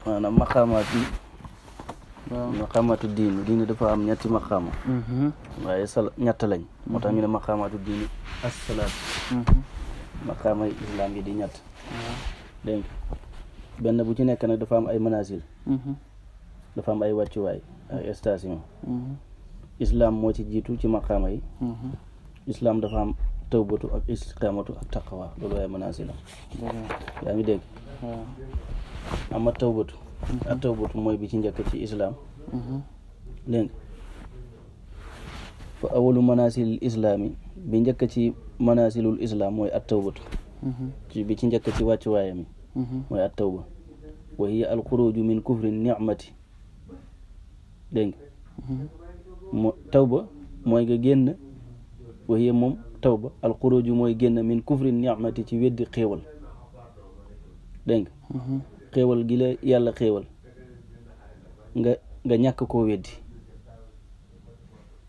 maanaam maqaamaat yi maqaamaatu diini dafa am ñetti maqaama waaye ñett lañ moo tax ñu ne maqaamaatu diini as-salaat maqaama yi islam yi di ñett dégg benn bu ci nekk nag dafa am ay manazil dafa am ay wàccuwaay ay station islam moo ci jiitu ci maqaama yi islam dafa am tawbatu ak istiqaamatu ak taqwa loolu ay manazil yaa ngi dégg ama tawbatu ak tawbatu mooy bi ci njëkk ci islam dégg fa awalu manasilil islaami bi njëkk ci manasilul islam mooy at tawbatu ci bi ci njëkk ci wàccuwaayam yi mooy at tawba wa hiya al xuruju min kufrin nicmati dégg nga tawba mooy nga génn wa hiya moom tawba al xuruju mooy génn min kufrin nicmati ci weddi xéewal dégg nga xéewal gi la yàlla xéewal nga ñàkk koo weddi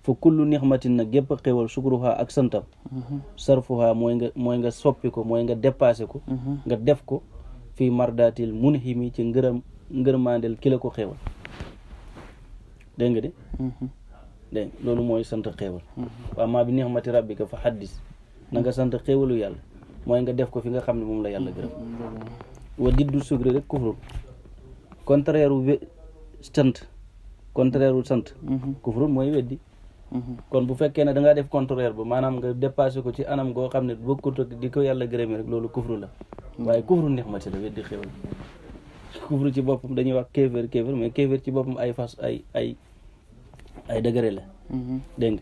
fa kullu nixmatin nag gépp xéewal sukruha ak santam sarfuha mooy nga soppi ko mooy nga dépassé ko nga def ko fii mardaatil munhimi ci ngërmaandel ki la ko xéewal dégg nga de dégg loolu mooy sant xéewal waaw maa bi nixmati rabbika fa haddis na nga sant xéewalu yàlla mooy nga def ko fi nga xam ne moom la yàlla gërëm wa diddu sukri rek kufru contraire u sant kufru mooy weddi kon bu fekkee ne da ngaa def contraire ba maanaam nga dépassé ko ci anam goo xam ne bokkut ak di ko yàlla gërëmee rek loolu kufru la waaye kufru nixmati la weddi xéwal kufru ci boppam dañuy wax kéeféer mais kéeféer ci boppam ay fas ay degré la dégg nga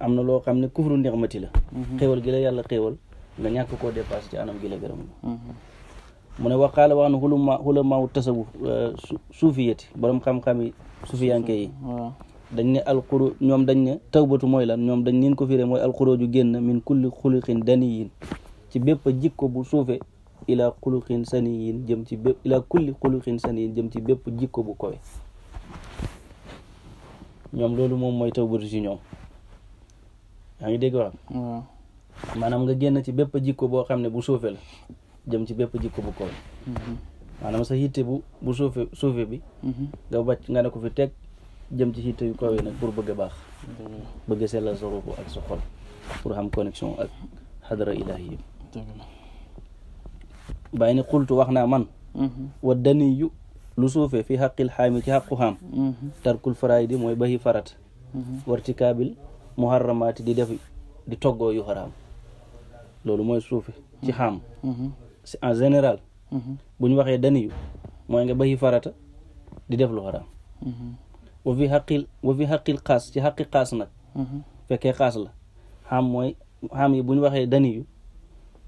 am na loo xam ne kufru nixmati la xéwal gi la yàlla xéwal nga ñàkk koo dépassé ci anam gi la gërëm mu ne waqaala wax na xulamaawu tasawuf suufiyati borom xam-xam yi suufiyanke yi dañ ne alxuru ñoom dañ ne tawbatu mooy lan ñoom dañ nin ko firee mooy alxuruju génn min kulli xuluqin daniyin ci bépp jikko bu suufe ila xuluqin saniyin jëm ci bépp ila kulli xuluqin saniyin jëm ci bépp jikko bu kowe ñoom loolu moom mooy tawbatu ci ñoom yaa ngi dégg wax maanaam nga génn ci bépp jikko boo xam ne bu suufe la jëm ci bépp jikko bu kowe maanaam sa yitte bu suufe bi nga wàcc nga ne ko fi teg jëm ci yitte yu kaw yi nag pour bëgg a baax bëgg a sellal sa ruuxu ak sa xol pour am connexion ak xadara ilahi yi bàyyi ni xultu wax naa man wa daniyu lu suufee fi xaqil xaami ci xaqu xaam tarkul faraayidi mooy baxi farat wartikaabil muharramaati di toggoo yu xaraam loolu mooy suufe ci xaam en général bu ñu waxee daniyu mooy nga baxi farata di def lu xaraam wa fi xaqil xaas ci xaqi xaas nag fekkee xaas la xam yi bu ñu waxee daniyu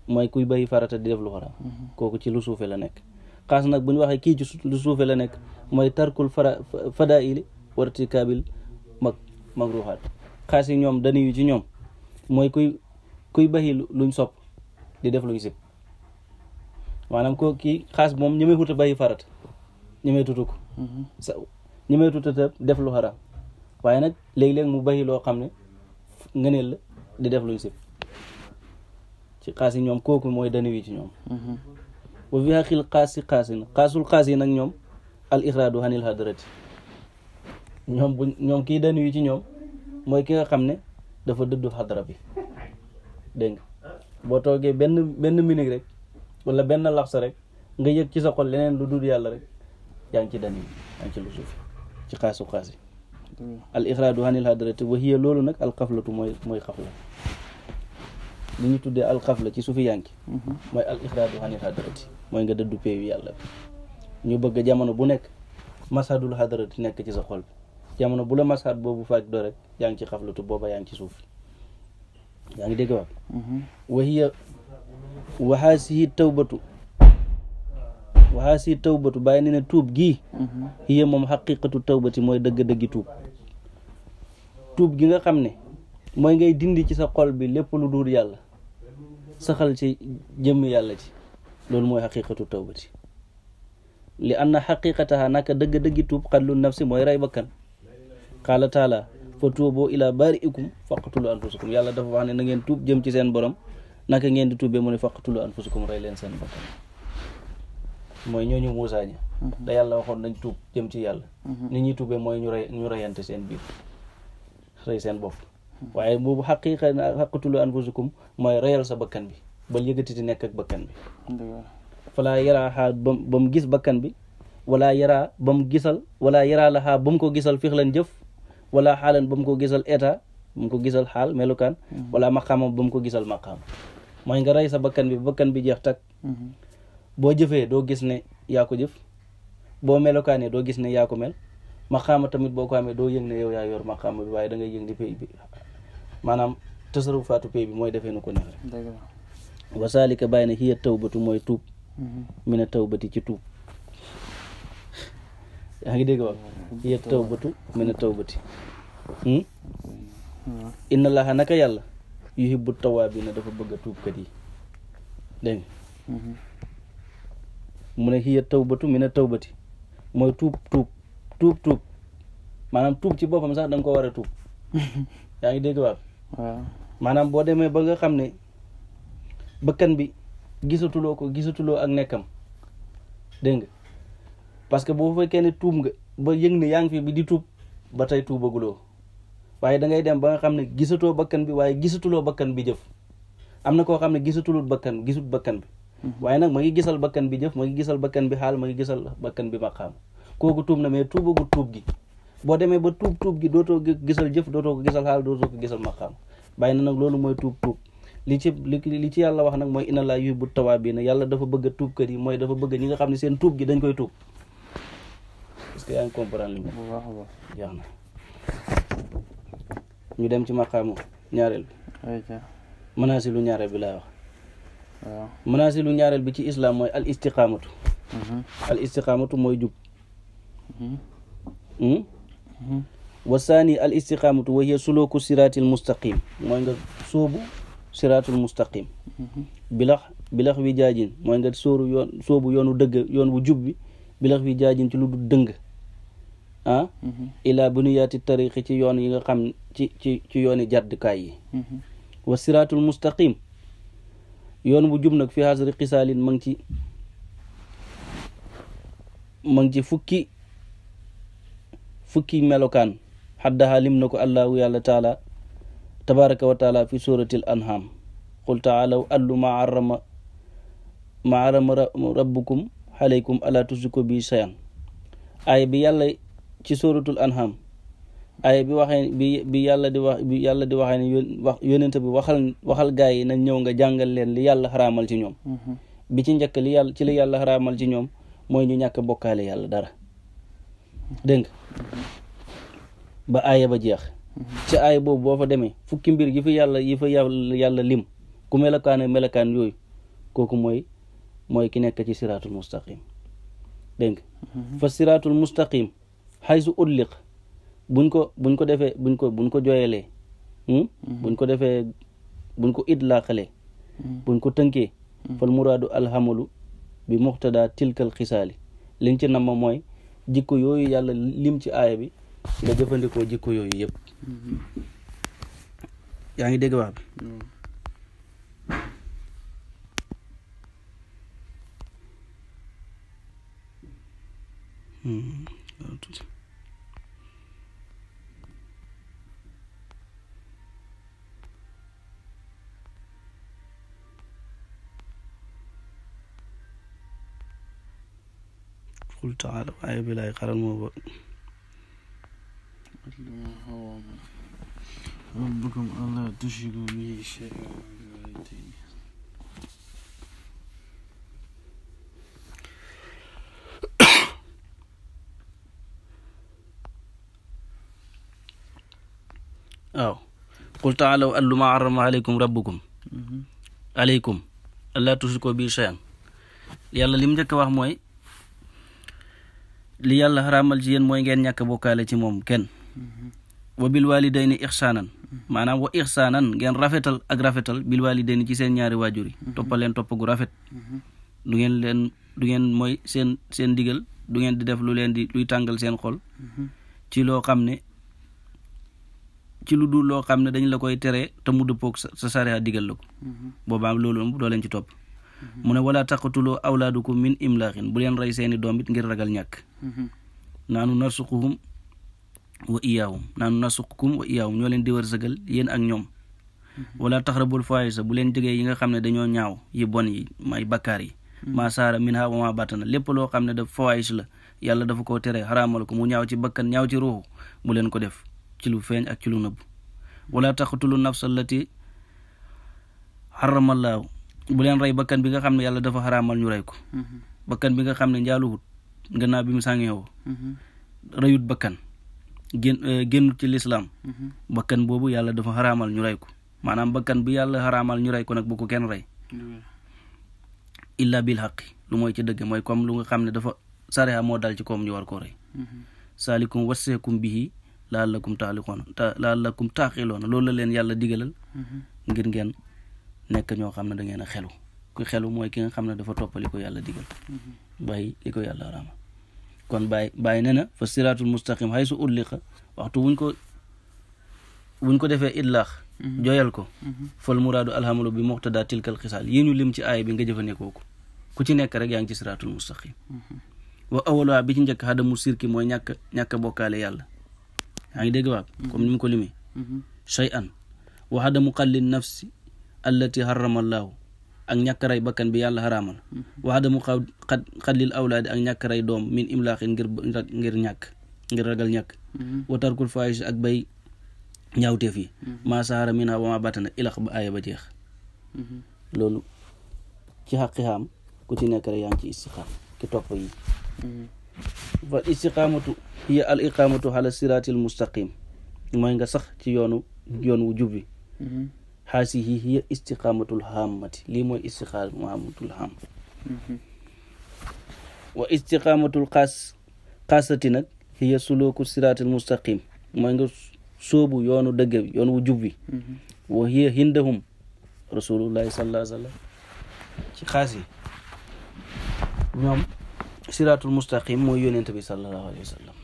mooy kuy bàyyi farata di def lu xaraam kooku ci lu suufe la nekk xaas nag bu ñu waxee kii ci lu suufe la nekk mooy tarkul fadaili wartikaabil magruhaat xaas yi ñoom daniyu ci ñoom mooy kuy bàyyi luñ sopp di def luñ sib maanaam ko kii xaas moom ñemee tuta bàyyi farata ñemee tutu ko ñemee tuta def lu xaraam waaye nag léeg-léeg mu bàyyi loo xam ne ngëneel la di def luñ sib ci xaas yi ñoom kooku mooy daniyu ci ñoom wa fi xaqil xaas si xaasul xaas yi nag ñoom al ixraadu hanil hadrati ñoom kii daniyu ci ñoom mooy ki nga xam ne dafa dëddu xadra bi dégg nga boo toogee benn minute rek wala benn laxsa rek nga yëg ci sa xol leneen lu dul yàlla rek yaa ngi ci daniyu yaa ngi ci lu suuf ci xaasu xaas yi al ixraadu hanil hadrati wa hiya loolu nag al xaflatu mooy xafla li ñu tuddee al xafla ci suufi yanki mooy al ixraadu hanil hadrati mooy nga dëddu peeyu yàlla bi ñu bëgg jamono bu nekk masadul hadrati nekk ci sa xol bi jamono bu la masad boobu faaj doo rek yaa ngi ci xaflatu booba yaa ngi ci suuf yaa ngi dégg wax wa hiya waxaasihi tawbatu bàyyi ne tuub gii hiya moom xaqiqatu tawbati mooy dëgg-dëggi tuub gi nga xam ne mooy ngay dindi ci sa xol bi lépp lu dul yàlla saxal ci jëmm yàlla ci loolu mooy xaqiqatu tawbati li anna xaqiqataha naka dëgg-dëggi tuub xallu nafsi mooy rey bakkan qaala taala fa tuuboo ila baari'ikum faqtulu anfusakum yàlla dafa wax ne na ngeen tuub jëm ci seen borom naka ngeen di tuubee mu ne faqtulu anfusakum rey leen seen bakkan mooy ñooñu Muusaa ñi da yàlla waxoon nañ tuub jëm ci yàlla ni ñuy tuubee mooy ñu reyante seen biir rey seen bopp waaye boobu xaqiiqa xaqatulu anfusakum mooy reyal sa bakkan bi ba yëgati di nekk ak bakkan bi falaa yaraa xaa ba mu gis bakkan bi wala yaraa ba mu gisal wala yaraa la xaa ba mu ko gisal fixlan jëf wala xaalan ba mu ko gisal état ba mu ko gisal xaal melukaan wala maqaama ba mu ko gisal maqaama mooy nga rey sa bakkan bi jeex tak boo jëfee doo gis ne yaa ko jëf boo melukaanee doo gis ne yaa ko mel maqaama tamit boo ko amee doo yëg ne yow yaa yor maqaama bi waaye da ngay yëg ni pay bi maanaam tasaru faatu pay bi mooy defee nu ko neex rek wasaalika bàyyi na hiya tawbatu mooy tuub mina tawbati ci tuub yaa ngi dégg wax hiya tawbatu mina tawbati inna allaha naka yàlla yuhibbu tawaabiina dafa bëgg a tuubkat yi dégg nga mu ne hiya tawbatu mina tawbati mooy tuub maanaam tuub ci boppam sax da nga ko war a tuub yaa ngi dégg waaw maanaam boo demee ba nga xam ne bakkan bi gisatuloo ak nekkam dégg nga parce que boo fekkee ne tuub nga ba yëg ne yaa ngi fi bi di tuub ba tey tuubaguloo waaye da ngay dem ba nga xam ne gisatoo bakkan bi waaye gisatuloo bakkan bi jëf am na koo xam ne gisut bakkan bi waaye nag ma ngi gisal bakkan bi jëf ma ngi gisal bakkan bi xaal ma ngi gisal bakkan bi maqaam kooku tuub na mais tuubagu tuub gi boo demee ba tuub gi dootoo gisal jëf dootoo ko gisal xaal dootoo ko gisal maqaam bàyyi na nag loolu mooy tuub li ci yàlla wax nag mooy inna laa yuhibbu tawaabiina yàlla dafa bëgg a tuubkat yi mooy dafa bëgg ñi nga xam ne seen tuub gi dañ koy tuub parce que yaa ngi comprendre li mu jeex na ñu dem ci maqaamu ñaareel bi manaasilu ñaareel bi laa wax manaasilu ñaareel bi ci islam mooy al istiqaamatu mooy jub wasaani al istiqaamatu wa hiya suluku siraatil mustaqim mooy nga sóobu siraatul mustaqim bilax wi jaajin mooy nga sóobu yoonu dëgg yoon bu jub bi bilax wi jaajin ci lu du dëng ilaa buniyaati tariqi ci yoon yi nga xam ci yooni jàddkaay yi wa siraatul mustaqim yoon bu jub nag fi hasri xisaalin ma ngi ci fukki melokaan xaddaha lim na ko allahu yàlla taala tabaraka wa taala fi suratil anham qul taalaw allu ma harrama rabbukum alaykum ala tushriku bi shay'an aaya bi yàlla ci suratul anham aaya bi waxee bi yàlla di waxee ne yonent bi waxal gaa yi nañ ñëw nga jàngal leen li yàlla xaraamal ci ñoom bi ci njëkk li yàlla xaraamal ci ñoom mooy ñu ñàkk bokkaale yàlla dara dégg nga ba aaya ba jeex ci aaya boobu boo fa demee fukki mbir yi fa yàlla lim ku melakaan yooyu kooku mooy ki nekk ci siraatul mustaqim dégg nga fa siraatul mustaqim xaysu udliq buñ ko jooyalee buñ ko idlaaqalee buñ ko tënkee fal muraadu alhamalu bi muqtada tilkal xisaali liñ ci nama mooy jikko yooyu yàlla lim ci aaya bi nga jëfandikoo jikko yooyu yëpp yaa ngi dégg wax bi qul taala aaya bi laay xaral moo ba rabbukum allaa tushriku bihi shay'an waaw qul taalaw atlu maa harrama alaykum rabbukum alaykum allaa tushriku bihi shay'an yàlla lim njëkk wax mooy li yàlla xaraamal ci yéen mooy ngeen ñàkk bokkaale ci moom kenn wa bil walidayni ixsaanan maanaam wa ixsaanan ngeen rafetal ak rafetal bil walidayni ci seen ñaari waajur yi toppal leen topp gu rafet du ngeen mooy seen digal du ngeen di def luy tàngal seen xol ci loo xam ne ci lu dul loo xam ne dañ la koy tere te mu dëppoog sa sariya digal la ko boobaa loolu doo leen ci topp mu ne wala taqtulu awlaadukum min imlaaxin bu leen rey seeni doom it ngir ragal ñàkk naanu narsuquhum wa iyaahum ñoo leen di wërsëgal yéen ak ñoom wala taxrabul fawahisha bu leen jegee yi nga xam ne dañoo ñaaw yi bon yi may bakkaar yi maa saara minha wa maa batana lépp loo xam ne daf fawahish la yàlla dafa koo tere xaraamal ko mu ñaaw ci bakkan ñaaw ci ruuxu bu leen ko def ci lu feeñ ak ci lu nëbb wala taqtulu nafsa allati xaramallaahu bu leen rey bakkan bi nga xam ne yàlla dafa xaraamal ñu rey ko bakkan bi nga xam ne njaaluwut gannaaw bi mu sàngeewoo reyut bakkan génnut ci lislaam bakkan boobu yàlla dafa xaraamal ñu rey ko maanaam bakkan bi yàlla xaraamal ñu rey ko nag bu ko kenn rey illa bil xaqi lu mooy ci dëgg mooy comme lu nga xam ne dafa sariya moo dal ci koom ñu war koo rey saalikum wasseekum bihi laallakum taaqiloona loolu la leen yàlla digalal ngir ngeen nekk ñoo xam ne da ngeen a xelu ku xelu mooy ki nga xam ne dafa toppali ko yàlla digal bàyyi li ko yàlla xaraamal kon bàyyi ne na fa siraatul mustaqim hay su ulliqa waxtu buñ ko defee idlaax joyal ko fal muraadu alhamalu bi muqtada tilkal xisaal yi ñu lim ci aaya bi nga jëfandikoo ko ku ci nekk rek yaa ngi ci siraatul mustaqim wa awalaa bi ci njëkk xadamu sirki mooy ñàkk bokkaale yàlla yaa ngi dégg waab comme ni mu ko limee shay'an wa xadamu xalli nafsi allati harrama allaahu ak ñàkk rey bakkan bi yàlla xaraamal wa xadamu xallil awlaadi ak ñàkk rey doom min imlaaxin ngir ragal ñàkk wa tarkul faahish ak bay ñaawteef yi maa sahara minha wa ma batana ilax ba aaya ba jeex loolu ci xaqi xam ku ci nekk rek yaa ngi ci istiqaam ki topp yi fa istiqaamatu hiya al iqaamatu ala siraatil mustaqim mooy nga sax ci yoon wu jub bi xaasihi hiya istiqaamatul hammati lii mooy istiqaamatul ham wa istiqaamatul xaasati nag hiya suluku siraatil mustaqim mooy nga soobu yoonu dëgg bi yoon wu jub bi wa hiya hindahum rasulullahi sallallahu alayhi wa sallam ci xaas yi ñoom siraatul mustaqim mooy yonent bi sallallahu alayhi wa sallam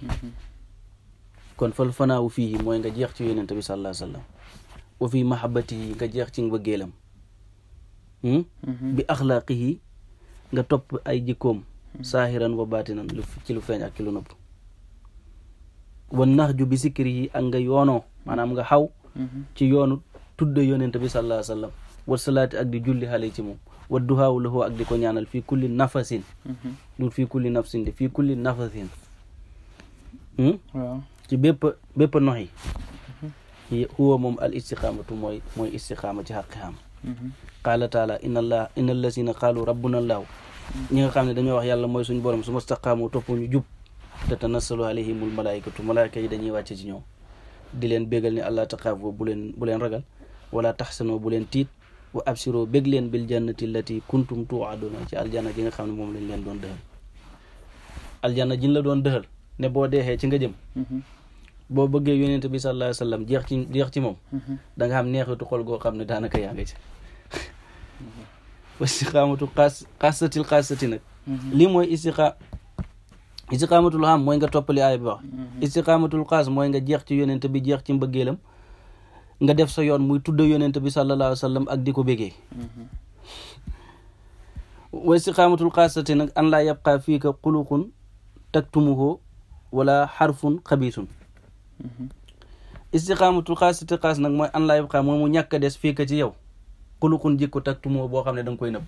kon fal fanaawu fii mooy nga jeex ci yonent bi sallallahu alayhi wa sallam wa fii mahabbatihi nga jeex ci mbëggeelam bi axlaaqihi nga topp ay jikkoom saahiran wa baatinan ci lu feeñ ak ci lu nëbb wa naxju bi sikrihi ak nga yoonoo maanaam nga xaw ci yoonu tudde yonent bi sallallahu alayhi wa sallam wa salaati ak di julli xale ci moom wa duhaawu lahu ak di ko ñaanal fii kulli nafasin du fii kulli nafsin de fii kulli nafasin ci bépp noxi huwa moom al istiqaamatu mooy istiqaama ci xaqi xam qaala taala inna allazina qaalu rabbuna allahu ñi nga xam ne dañoo wax yàlla mooy suñu borom su mastaqaamu topp ñu jub tatanassalu alayhimul malaikatu malaaka yi dañuy wàcce ci ñoom di leen bégal ni allah taqaafu bu leen ragal wala taxsanoo bu leen tiit wa absiroo bég leen bil jannati allati kuntum tuaduna ci aljanna ji nga xam ne moom lañ leen doon dëxal aljanna jiñ la doon dëxal ne boo deexee ci nga jëm boo bëggee yonent bi sallallahu alayhi wa sallam jeex ci moom da nga xam neexitu xol goo xam ne daanaka yaa nga ci istiqaamatu xaasati nag lii mooy istiqaamatul xam mooy nga toppali aaya bi wax istiqaamatul xaas mooy nga jeex ci yonent bi jeex ci mbëggeelam nga def sa yoon muy tudda yonent bi sallallahu alayhi wa sallam ak di ko bégee wa istiqaamatul xaasati nag an laa yabqa fiika xuluqun taktumuhu wala xarfun xabiisun istiqaamatul xaasati xaas nag mooy an laa yabqa mooy mu ñàkk a des fiika ci yow xuluqun jikko taktumuhu boo xam ne da nga koy nëbb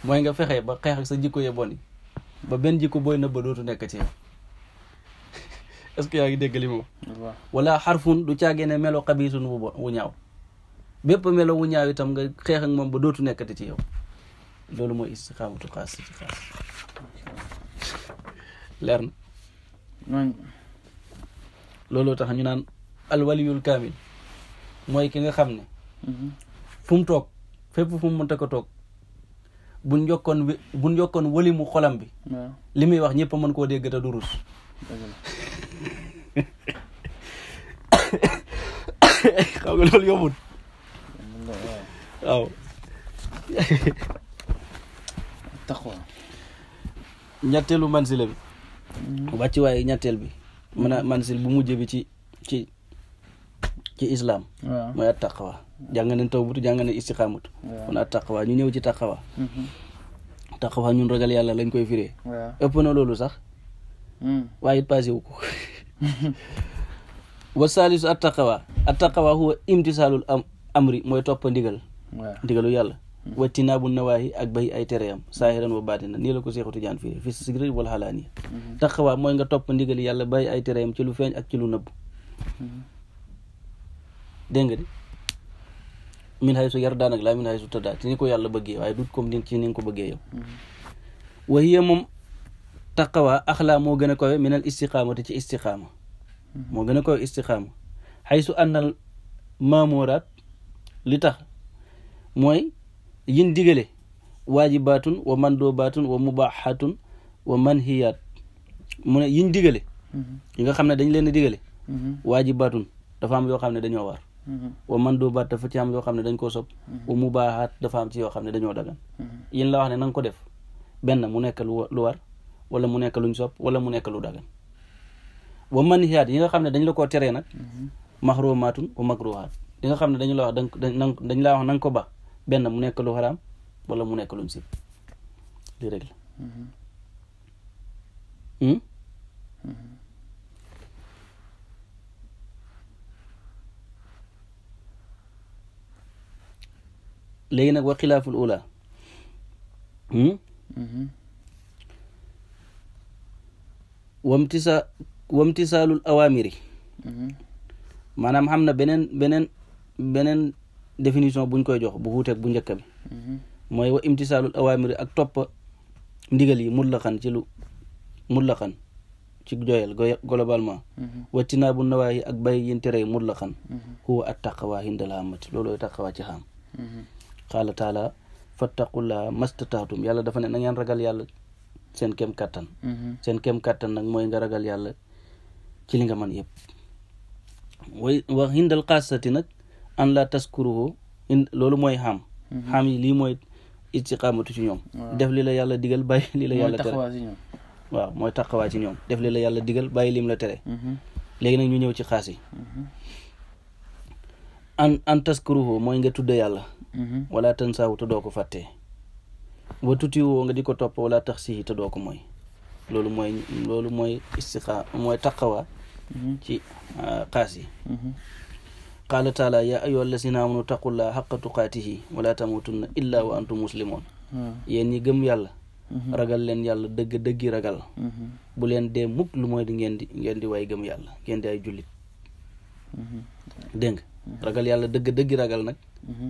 mooy nga fexe ba xeex ak sa jikko ye bon yi ba benn jikko booy nëbba dootu nekk ci yow est-ce que yaa ngi dégg li mu wax wala xarfun du caagee ne melo xabiisun wu ñaaw bépp melo wu ñaaw itam nga xeex ak moom ba dootu nekkati ci yow loolu mooy istiqaamatu xaas ci xaas leer na looloo tax ñu naan alwaliyul kaamil mooy ki nga xam ne fu mu toog fépp fu mu mënta ko toog buñ jokkoon wali mu xolam bi li muy wax ñëpp a mën koo dégg te du rus xam nga loolu yombut waaw taxaw ñetteelu mansila bi wàcc waaye ñetteel bi mën a mansil bu mujj bi ci ci islam mooy at taqwa jàng nañ tawbatu jàng nañ istiqaamatu kon at taqwa ñu ñëw ci taqwa taqwa ñun ragal yàlla lañ koy firee ëpp na loolu sax waaye it passé wu ko wa saalisu at taqwa huwa imtisaalul amri mooy toppa ndigalu yàlla wattinaabu nawaahi ak bay ay tereyam saahiran wa baatina nii la ko Seexu Tijaan firi fi sigri wal xalaaniya taqwa mooy nga topp ndigali yàlla bay ay tereyam ci lu feeñ ak ci lu nëbb dégg nga di min hay su yar daanak laa min hay su tëddaa ci ni ko yàlla bëggee waaye dut comme ci ni nga ko bëggee yow wa hiya moom taqwa axlaa moo gën a kowe minal istiqaamati ci istiqaama moo gën a kowe istiqaama xay su ànnal maamuraat li tax mooy yin digale waajibaatun wa mandoobaatun wa mubaaxaatun wa manhiyaat mu ne yiñ digale yi nga xam ne dañ leen a digale waajibaatun dafa am yoo xam ne dañoo war wa mandoobaat dafa ci am yoo xam ne dañ koo sopp wa mubaaxaat dafa am ci yoo xam ne dañoo dagan yin la wax ne na nga ko def benn mu nekk lu war wala mu nekk luñ sopp wala mu nekk lu dagan wa manhiyaat yi nga xam ne dañ la koo teree nag maxrumaatun wa makruhaat yi nga xam ne dañu la wax dañ laa wax na nga ko ba benn mu nekk lu xaraam wala mu nekk luñ sib lii rek la léegi nag wa xilaaful ula wamtisaalul awaamiri maanaam xam na beneen définition buñ koy jox bu wuuteeg bu njëkk bi mooy wa imtisaalul awaamiri ak topp ndigal yi mutlaqan ci joyal globalement wattinaabu nawaahi ak bay yin tere mutlaqan huwa at taqwa hindal hammati loolooy taqwa ci xam qaala taala fattaqullaha mastataatum yàlla dafa ne na ngeen ragal yàlla seen kem kattan seen kem kattan nag mooy nga ragal yàlla ci li nga mën yëpp wa hindal xaasati nag an la taskuruhu loolu mooy xam yi lii mooy istiqaamatu ci ñoom def li la yàlla digal bàyyi li la yàlla tere waaw mooy taqawaa ci ñoom def li la yàlla digal bàyyi lim la tere léegi nag ñu ñëw ci xaas yi an taskuruhu mooy nga tudda yàlla wala tansaahu te doo ko fàttee wa tutiwoo nga di ko topp wala tax sihi te doo ko mooy loolu mooy mooy taqawaa ci xaas yi qaala taala yaa ayyuha allazina amanu taqullaha xaqa tuqaatihi wala tamutunna illa wa antum muslimoon yéen ñi gëm yàlla ragal leen yàlla dëggi ragal bu leen dee mukk lu mooy di ngeen di way gëm yàlla ngeen di ay jullit dégg nga ragal yàlla dëggi ragal nag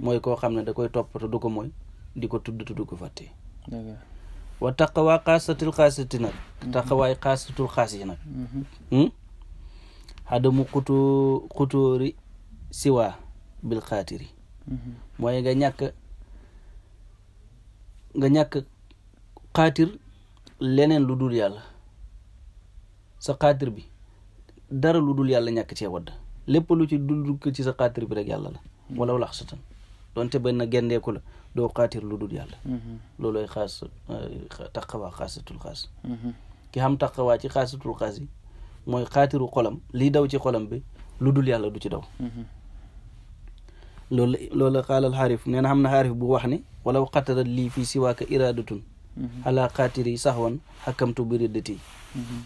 mooy koo xam ne da koy topp te du ko mooy di ko tudd te du ko fàtte wa taqawaa xaasatul xaasati nag taqawaay xaasatul xaas yi nag xadamu xutóori siwaa bil xaatiri mooy nga ñàkk xaatir leneen lu dul yàlla sa xaatir bi dara lu dul yàlla ñàkk cee wadd lépp lu ci dul ci sa xaatir bi rek yàlla la wala lax satan doonte benn gendeeku la doo xaatir lu dul yàlla loolooy xaas taqawaa xaasatul xaas ki xam taqawaa ci xaasatul xaas yi mooy xaatiru xolam lii daw ci xolam bi lu dul yàlla du ci daw loolu xaalal xaarif nee na xam na xaarif bu wax ne walaw xatarat lii fii siwaaka iradatun xalaa xaatiri saxwan xakamtu bi riddati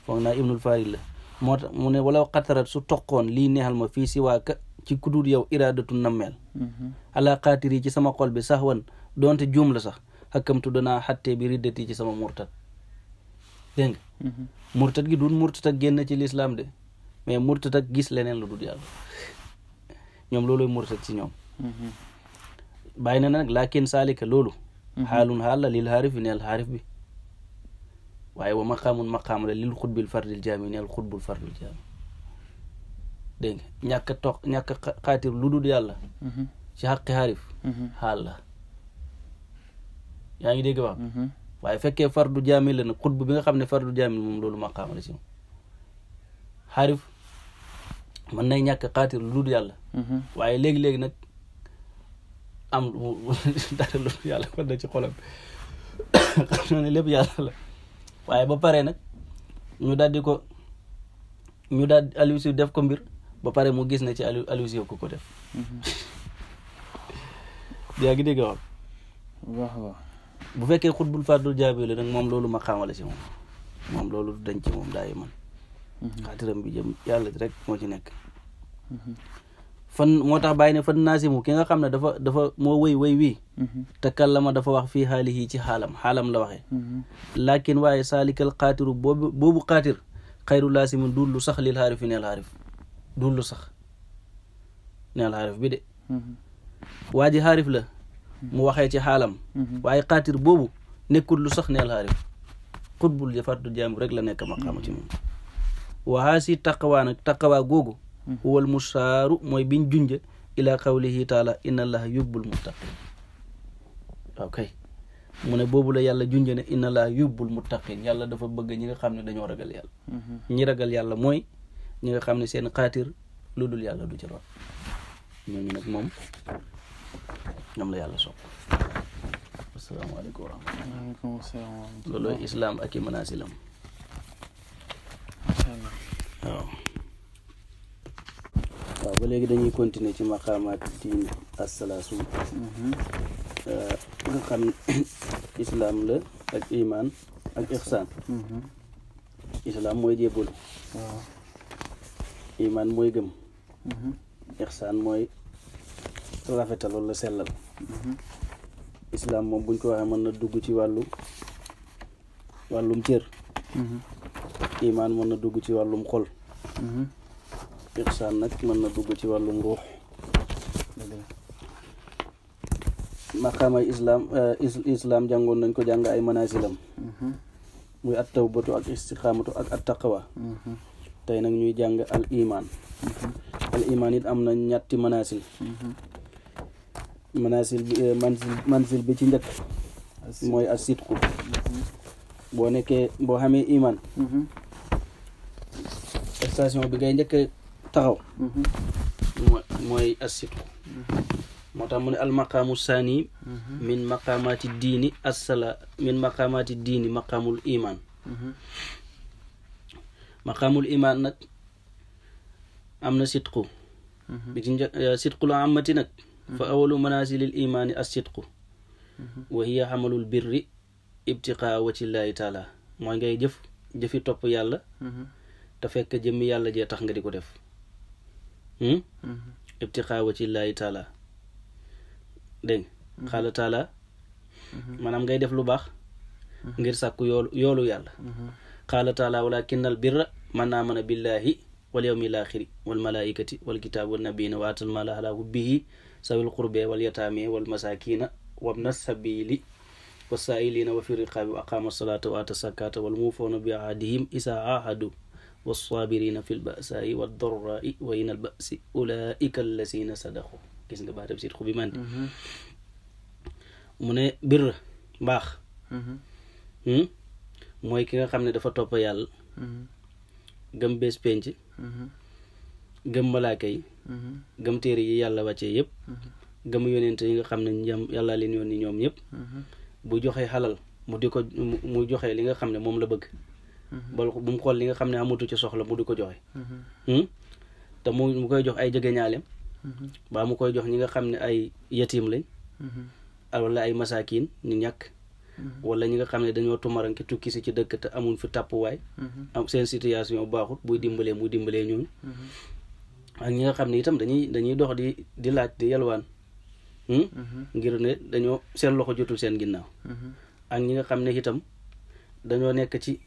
foog naa ibnul farid la moo tax mu ne walaw xatarat su toqoon lii neexal ma fii siwaaka ci kudul yow iradatun nammeel xalaa xaatiri ci sama xol bi saxwan doonte juum la sax xakamtu danaa xattee bi riddati ci sama murtad dégg nga murtad gi dul murtad ak génn ci lislaam de mais murtad ak gis leneen lu dul yàlla ñoom looloy murtad ci ñoom bàyyi na nag laakin saalika loolu xaalun xaal la lil xaarif neel xaarif bi waaye wa maqaamun maqaam la lil xutbil fardil jaami neel xutbul fardil jaami dégg nga ñàkk xaatir lu dul yàlla ci xaqi xaarif xaal la yaa ngi dégg wax waaye fekkee fardu jaami la nag xutb bi nga xam ne fardu jaami moom loolu maqaam la ci moom xaarif mën nay ñàkk xaatir lu dul yàlla waaye léegi-léegi nag am dara lu yàlla kon na ci xolam xam ne lépp yàlla la waaye ba pare nag ñu daal Aliou Sy def ko mbir ba pare mu gis ne ci allusion ku ko def yaa ngi dégg wax waaw bu fekkee xutbul fardul jaabi la nag moom loolu ma xamale si moom loolu dañ ci moom daay man xaatiram bi jëm yàlla rek moo ci nekk fan moo tax bàyyi ne fan naasimu ki nga xam ne dafa moo wëy wii te kallama dafa wax fii xaalihi ci xaalam la waxee lakin waaye saalikal xaatiru boobu xaatir xayru laasimin dul lu sax lil xaarifi neel xaarif dul lu sax neel xaarif bi de waa ji xaarif la mu waxee ci xaalam waaye xaatir boobu nekkul lu sax neel xaarif xutbul fardu jaam rek la nekk maqaama ci moom waxaa si taqawaa nag taqawaa googu huwal musaaru mooy biñ junja ila qawlihi taala inna allaha yubbul muttaqin waaw kay mu ne boobu la yàlla junja ne inna allaha yubbul muttaqin yàlla dafa bëgg ñi nga xam ne dañoo ragal yàlla ñi ragal yàlla mooy ñi nga xam ne seen xaatir lu dul yàlla du ci root ñooñu nag moom ñoom la yàlla sopp asalaamaaleykum wa rahmatulah loolu islaam ak i manaasilam waaw ba léegi dañuy continuer ci maqaamaat diin assalaasu nga xam islaam la ak iman ak ixsaan islaam mooy jébbalu iman mooy gëm ixsaan mooy rafetal wala sellal islaam moom buñ ko waxee mën na dugg ci wàllum cër iman mën na dugg ci wàllum xol ixsaan nag mën na dugg ci wàllum ruux maqaamay islaam jàngoon nañ ko jàng ay manasilam muy at tawbatu ak istiqaamatu ak at taqwa tey nag ñuy jàng al iman it am na ñetti manasil mansil bi ci njëkk mooy as sidqu boo xamee iman station bi ngay njëkk taxaw mooy as sidqu moo tax mu ne al maqaamu saani min maqaamaati diini maqaamul iman maqaamul iman nag am na sidqu bi ci sidqul amati nag fa awalu manasilil imaani as sidqu wa hiya xamalul birri ibtiqaa wajhillaahi taala mooy ngay jëfi topp yàlla te fekk jëmmi yàlla jee tax nga di ko def ibtiqaa wajhillaahi taala dégg xaala taala maanaam ngay def lu baax ngir sàkku yoolu yàlla xaala taala walakinnal birra man aamana billahi wal yawmil aaxiri wal malaaikati wal kitaabi wan nabiyyiina wa aatal maala alaa hubbihi sawil qurbee wal yataamee wal masaakiina wabna sabiili wassaa'iliina wa fi riqaabi wa aqaama salaata wa aata zakaata wal muufuuna bi ahdihim izaa aahadu wassaabiriina fil ba'saa'i wad darraa'i wa hinal ba'si ulaa'ika allaziina sadaqu gis nga baatam sidqu bi man mu ne bir mbaax mooy ki nga xam ne dafa topp yàlla gëm bés penc gëm malaaka yi gëm téere yi yàlla wàccee yëpp gëm yonent yi nga xam ne yàlla leen yónni ñoom ñëpp bu joxee xalal mu joxe li nga xam ne moom la bëgg bal bu mu xool li nga xam ne amatu ci soxla mu di ko joxe te mu koy jox ay jegeñaaleem baa mu koy jox ñi nga xam ne ay yatim lañ wala ay masaakin ñu ñàkk wala ñi nga xam ne dañoo tumaranke tukki si ci dëkk te amuñ fi tàppuwaay am seen situation baaxut buy dimbalee muy dimbalee ñooñu ak ñi nga xam ne itam dañuy dox di laaj di yalwaan ngir ne dañoo seen loxo jotul seen ginnaaw ak ñi nga xam ne itam dañoo nekk ci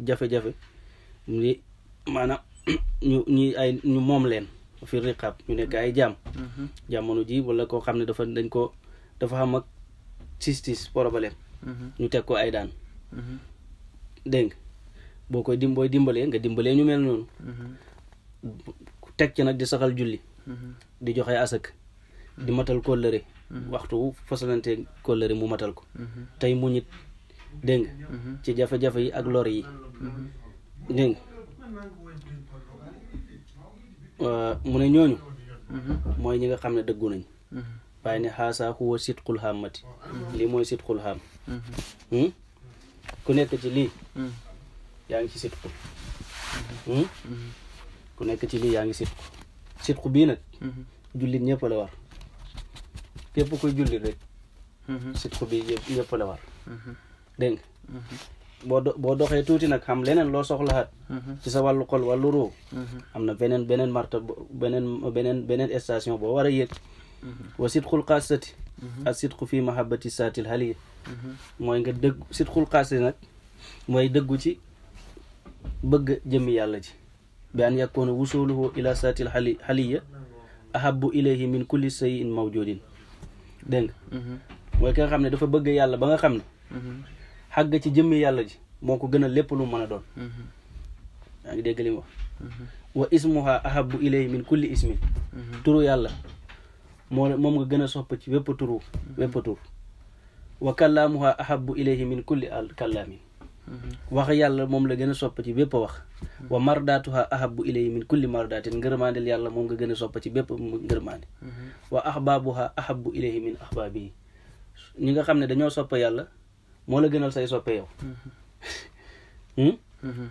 jafe-jafe ni maanaam ñu moom leen fi riqaab ñu nekk ay jaam jamono ji wala koo xam ne dafa xam ak justice problème ñu teg ko ay daan dégg booy dimbalee nga dimbalee ñu mel noonu teg ci nag di saxal julli di joxe asak di matal kóllëre waxtu fasalante kóllëre mu matal ko tey mu ñit dégg ci jafe-jafe yi ak lor yi dégg mu ne ñooñu mooy ñi nga xam ne dëggu nañ waaye ne xaasaa huwa sidqul hammati lii mooy sidqul ham ku nekk ci lii yaa ngi ci sidqu ku nekk ci lii yaa ngi sidqu sidqu bii nag jullit ñëpp la war képp kuy jullit rek sidqu bii ñëpp la war dégg nga boo doxee tuuti nag xam leneen loo soxlaat ci sa wàllu xol wàllu ruu am na beneen marta beneen station boo war a yéeg wa sidqul xaasati ak sidqu fii mahabbati saatil haliya mooy nga dëgg sidqul xaasati nag mooy dëggu ci bëgg jëmmi yàlla ji bi an yakuna wusuluhu ila saatil haliya ahabbu ilayhi min kulli shay'in mawjudin dégg nga mooy ki nga xam ne dafa bëgg yàlla ba nga xam ne xàgg ci jëmmi yàlla ji moo ko gën a lépp lu mën a doon yaa ngi dégg li mu wax wa ismuha ahabbu ilayhi min kulli ismin turu yàlla moom nga gën a sopp ci wépp tur wa kallaamuha ahabbu ilayhi min kulli kallaamin wax yàlla moom la gën a sopp ci bépp wax wa mardaatuha ahabbu ilayhi min kulli mardaatin ngërmaandil yàlla moom nga gën a sopp ci bépp ngërmaandi wa ahbaabuha ahabbu ilayhi min ahbaabihi ñi nga xam ne dañoo sopp yàlla moo la gënal say soppe yow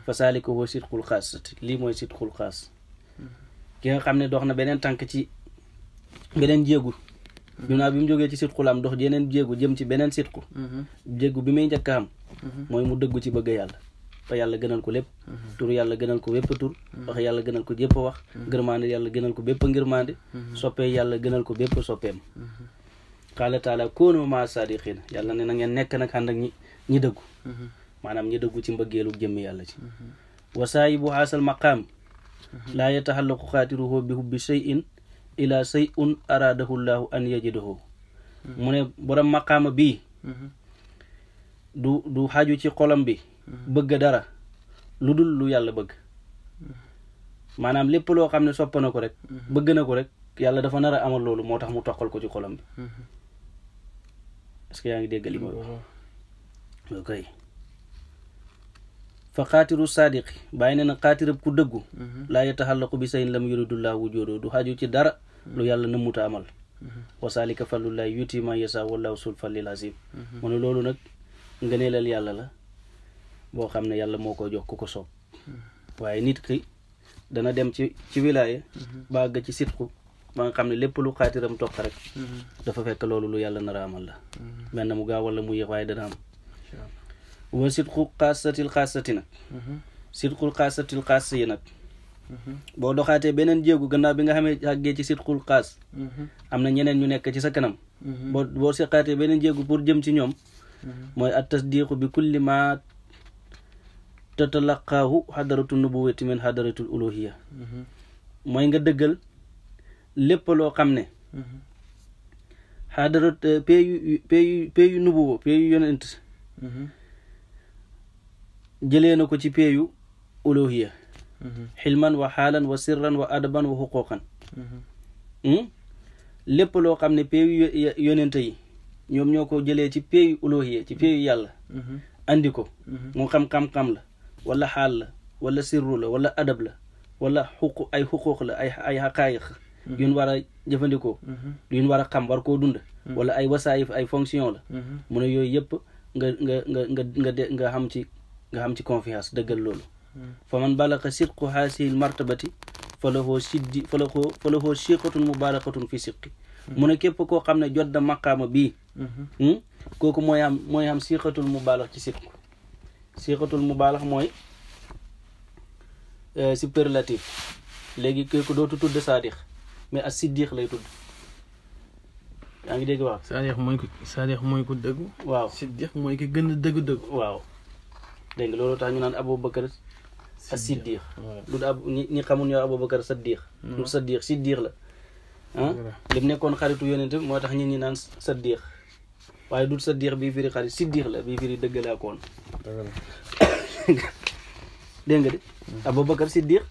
fa saalika huwa sidqul xaasati lii mooy sidqul xaas ki nga xam ne dox na beneen tànk ci beneen jéegu ginnaaw bi mu jógee ci sidqul am dox yeneen jéegu jëm ci beneen sidqu jéegu bi muy njëkk a am mooy mu dëggu ci bëgg yàlla fa yàlla gënal ko lépp tur yàlla gënal ko wépp tur wax yàlla gënal ko jépp wax ngërmaande yàlla gënal ko bépp ngërmaande soppee yàlla gënal ko bépp soppeem qaala taala koonu maa saadiqiina yàlla ne na ngeen nekk nag ànd ak ñi dëggu maanaam ñi dëggu ci mbëggeelu jëmmi yàlla ci wa saayibu haasal maqaam laa yataxallaqu xaatiruhu bi hubbi shay'in ila shay'un araadahu llahu an yajidahu mu ne borom maqaama bii du xaju ci xolam bi bëgg dara lu dul lu yàlla bëgg maanaam lépp loo xam ne sopp na ko rek bëgg na ko rek yàlla dafa nar a amal loolu moo tax mu toqal ko ci xolam bi est-ce que yaa ngi dégg li ma wax ok fa xaatiru saadiqi bàyyi ne na xaatirab ku dëggu laa yataxallaqu bi sayin lam yuridullah wujudu du xaju ci dara lu yàlla nëmmuta amal wa saalika fallullahi yuti ma yasa wallahu sul fallil azim mu ne loolu nag ngëneelal yàlla la boo xam ne yàlla moo ko jox ku ko soob waaye nit ki dana dem ci wilaaye bàgg ci sidqu ba nga xam ne lépp lu xaatiram toq rek dafa fekk loolu lu yàlla nar a amal la mel na mu gaaw wala mu yéex waaye dana am wa sidqu xaasatil xaasati nag sidqul xaasatil xaas yi nag boo doxaatee beneen jéegu gannaaw bi nga xamee àggee ci sidqul xaas am na ñeneen ñu nekk ci sa kanam boo seqaatee beneen jéegu pour jëm ci ñoom mooy at tasdiqu bi kulli ma tatalaqaahu xadaratu nubuwati min xadaratul uluhiya mooy nga dëggal lépp loo xam ne xadarat peeyu nubuwa peeyu yonent jëlee na ko ci peeyu uluhiya xilman wa xaalan wa sirran wa adaban wa xuquqan lépp loo xam ne peeyu yonent yi ñoom ñoo ko jëlee ci peeyu uluhiya ci peeyu yàlla andi ko moo xam-xam la wala xaal la wala sirru la wala adab la wala ay xuquq la ay xaqaayiq yuñ war a jëfandikoo yuñ war a xam war koo dund wala ay wasaayif ay fonction la mu ne yooyu yëpp nga xam ci confiance dëggal loolu fa man balaqa sidqu haasihi martabati fa lahu siqatun mubarakatun fi sidqi mu ne képp koo xam ne jot da maqaama bii kooku mooy am siqatul mubalax ci sidqu siqatul mubalax mooy superlatif léegi kooku dootu tudd saadiq mais as siddiq lay tudd yaa ngi dégg waaw saadiq mooy ko dëggu waaw siddiq mooy ki gën a dëgg waaw dégg nga loolu tax ñu naan Abubakar as siddiq du ñi xamul ñoo Abubakar saddiq du siddiq la lim nekkoon xaritu yonent bi moo tax nit ñi naan saddiq waaye du saddiq bii firi xarit siddiq la bii firi dëgg laa koon dégg nga de Abubakar siddiq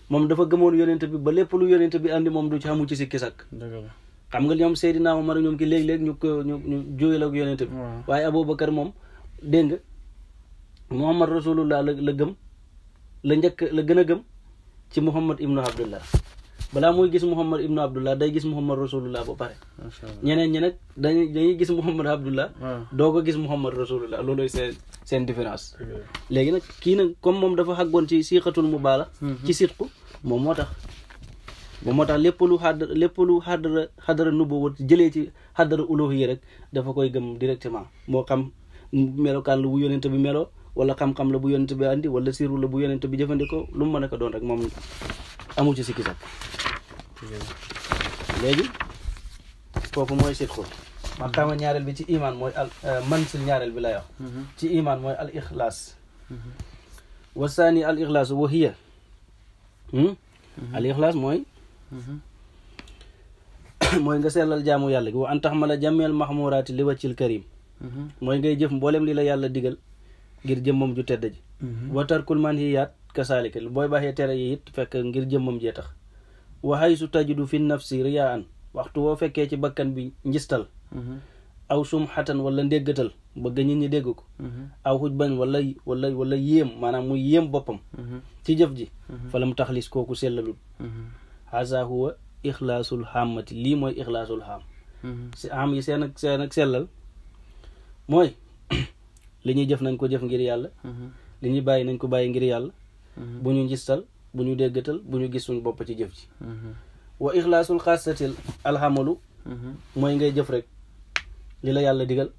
moom dafa gëmoon yonent bi ba lépp lu yonent bi andi moom du ci xamu ci sikki sakk xam nga ñoom Seydina Omar ñoom ki léeg-léeg ñu jóyal ak yonent bi waaye Abubakar moom dégg nga Muhammad rasulullah la gëm la gën a gëm ci Muhammad ibnu Abdullah balaa muy gis Muhammad ibnu Abdullah day gis Muhammad rasulullah ba pare ñeneen ñi nag dañuy gis Muhammad Abdullah doo ko gis Muhammad rasulullah looloy seen différence léegi nag kii nag comme moom dafa xàggoon ci siqatul mubaalax ci sidqu moom moo tax ba moo tax lépp lu xadara nubuwwat jëlee ci xadara uluhiyya rek dafa koy gëm directement moo xam melokaan la bu yonent bi melo wala xam-xam la bu yonent bi andi wala siru la bu yonent bi jëfandikoo lu mu mën a ko doon rek moom amu ci sikki sak léegi foofu mooy sidqu maqaama ñaareel bi ci iman mooy mansil ñaareel bi lay wax ci iman mooy al ixlaas wa saani al ixlaas wa hiya al ixlaas mooy nga sellal jaamu yàlla gi wa an taxmala jameel maxmuraati li waccil karim mooy ngay jëf mboolem li la yàlla digal ngir jëmmam ju tedd ji wa tarkul manhiyaat kasaalika booy baaxee tere yi it fekk ngir jëmmam jee tax wa haysu tajidu fi nafsi riyaan waxtu woo fekkee ci bakkan bi njistal aw sumxatan wala ndéggatal bëgg nit ñi dégg ko aw xuj bañ wala yéem maanaam muy yéem boppam ci jëf ji falam taxlis kooku sellalul haza huwa ixlaasul xaamati lii mooy ixlaasul xaam si am yi seen ak sellal mooy li ñuy jëf nañ ko jëf ngir yàlla li ñuy bàyyi nañ ko bàyyi ngir yàlla bu ñu njistal bu ñu déggatal bu ñu gis suñ bopp ci jëf ji wa ixlaasul xaasatil alxamalu mooy ngay jëf rek li la yàlla digal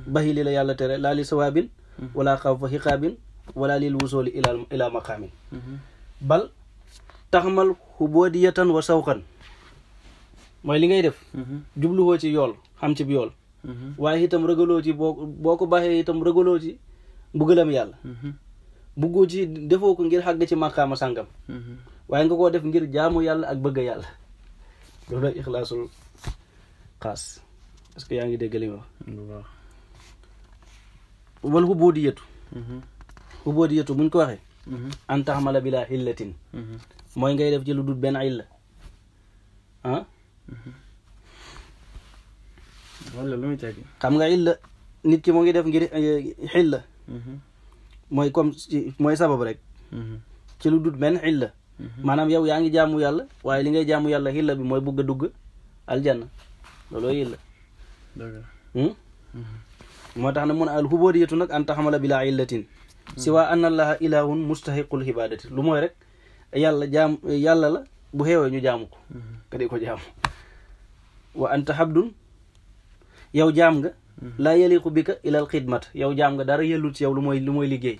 baxi li la yàlla tere laa li sawaabin wala xaw fa xiqaabin wala lil wusooli ila maqaamin bal taxmal xuboodiyatan wa sawqan mooy li ngay def jubluwoo ci yool xam ci bi yool waaye itam ragaloo ci boo ko baxee itam ragaloo ci mbugalam yàlla buggoo ci defoo ko ngir xàgg ci maqaama sàngam waaye nga koo def ngir jaamu yàlla ak bëgg yàlla loolu la ixlaasul xaas est-ce que yaa ngi dégg li ma wax wal xuboodiyatu buñ ko waxee an taxmala bila xillatin mooy ngay def ci lu dul benn illa wala lu muy tekki xam nga illa nit ki moo ngi def ngir xilla mooy comme mooy sabab rek ci lu dul benn xilla maanaam yow yaa ngi jaamu yàlla waaye li ngay jaamu yàlla xilla bi mooy bugg a dugg aljanna looloo illa moo tax na mun al xuboodiyatu nag an taxamala bila illatin si waa anna allaha ilahun mustahiqul ibadati lu mooy rek yàlla la bu xeewee ñu jaamu ko ka di ko jaamu wa anta habdun yow jaam nga laa yaliqu bika ilal xidmat yow jaam nga dara yellut ci yow lu mooy liggéey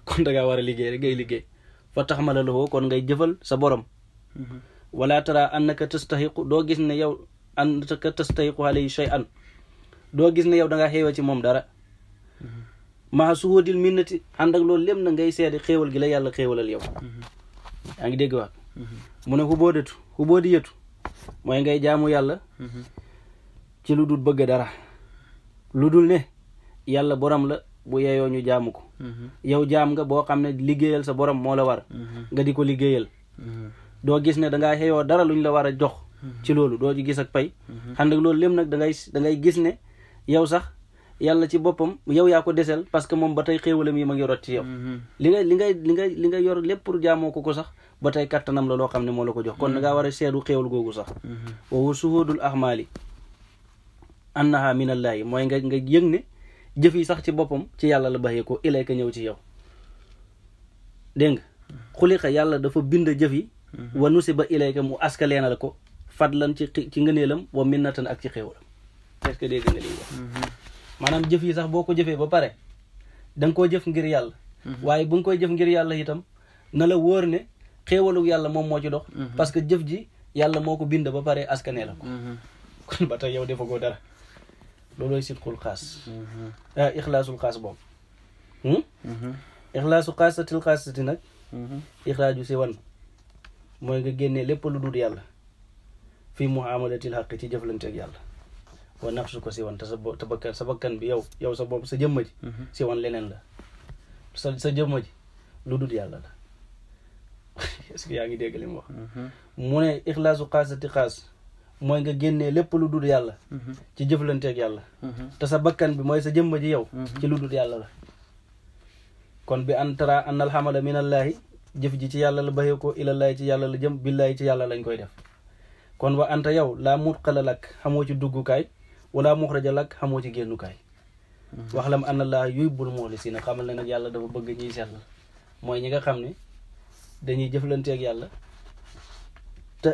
kon da ngaa war a liggéey rek ngay liggéey fa taxmala lahu kon ngay jëfal sa borom wala tara annaka tastahiqu doo gis ne yow annaka tastahiqu alayhi shay'an doo gis ne yow da ngaa xeewee ci moom dara maa suhudil minnati ànd ak loolu lépp na ngay seede xéewal gi la yàlla xéewalal yow yaa ngi dégg waat mu ne xuboodiyatu mooy ngay jaamu yàlla ci lu dul bëgg dara lu dul ne yàlla borom la bu yeyoo ñu jaamu ko yow jaam nga boo xam ne liggéeyal sa borom moo la war nga di ko liggéeyal doo gis ne dangaa xeyoo dara luñ la war a jox ci loolu doo ci gis ak pay ànd ak loolu lépp nag da ngay gis ne yow sax yàlla ci boppam yow yaa ko desel parce que moom ba tey xéewalam yi ma ngi rot ci yow li nga yor lépp pour jaamoo ko sax ba tey kattanam la loo xam ne moo la ko jox kon da ngaa war a seedu xéewal googu sax woowu suhudul ahmaali annaha minallaahi mooy nga yëg ne jëf yi sax ci boppam ci yàlla la baxee ko ilayka ñëw ci yow dégg nga xuliqa yàlla dafa bind jëf yi wa nusiba ilayka mu askaleena la ko fadlan ci ngëneelam wa minnatan ak ci xéewalam est-ce que dégg nga lii wax maanaam jëf yi sax boo ko jëfee ba pare da nga koo jëf ngir yàlla waaye bu nga koy jëf ngir yàlla itam na la wóor ne xéewalu yàlla moom moo ci dox parce que jëf ji yàlla moo ko bind ba pare askanee la ko kon ba tey yow defagoo dara loolooy sidqul xaas ixlaasul xaas boobu ixlaasu xaasati nag ixraaju si wan mooy nga génnee lépp lu dul yàlla fii muamalatil xaq ci jëflante ak yàlla wa nafsu ko si wan te sa bakkan bi yow sa bopp sa jëmma ji si wan leneen la sa jëmma ji lu dul yàlla la est-ce que yaa ngi dégg li mu wax mu ne ixlaasu xaasati xaas mooy nga génnee lépp lu dul yàlla ci jëflanteeg yàlla te sa bakkan bi mooy sa jëmma ji yow ci lu dul yàlla la kon bi an tara an alhamala min allaahi jëf ji ci yàlla la baxee ko ilallaahi ci yàlla la jëm billaahi ci yàlla lañ koy def kon wa anta yow laa mutqala lak xamoo ci duggukaay wala muxraja lak xamoo ci génnukaay wax lam an allaaha yuhibbul muxlisiina xamal ne nag yàlla dafa bëgg ñuy sellal mooy ñi nga xam ne dañuy jëflanteeg yàlla te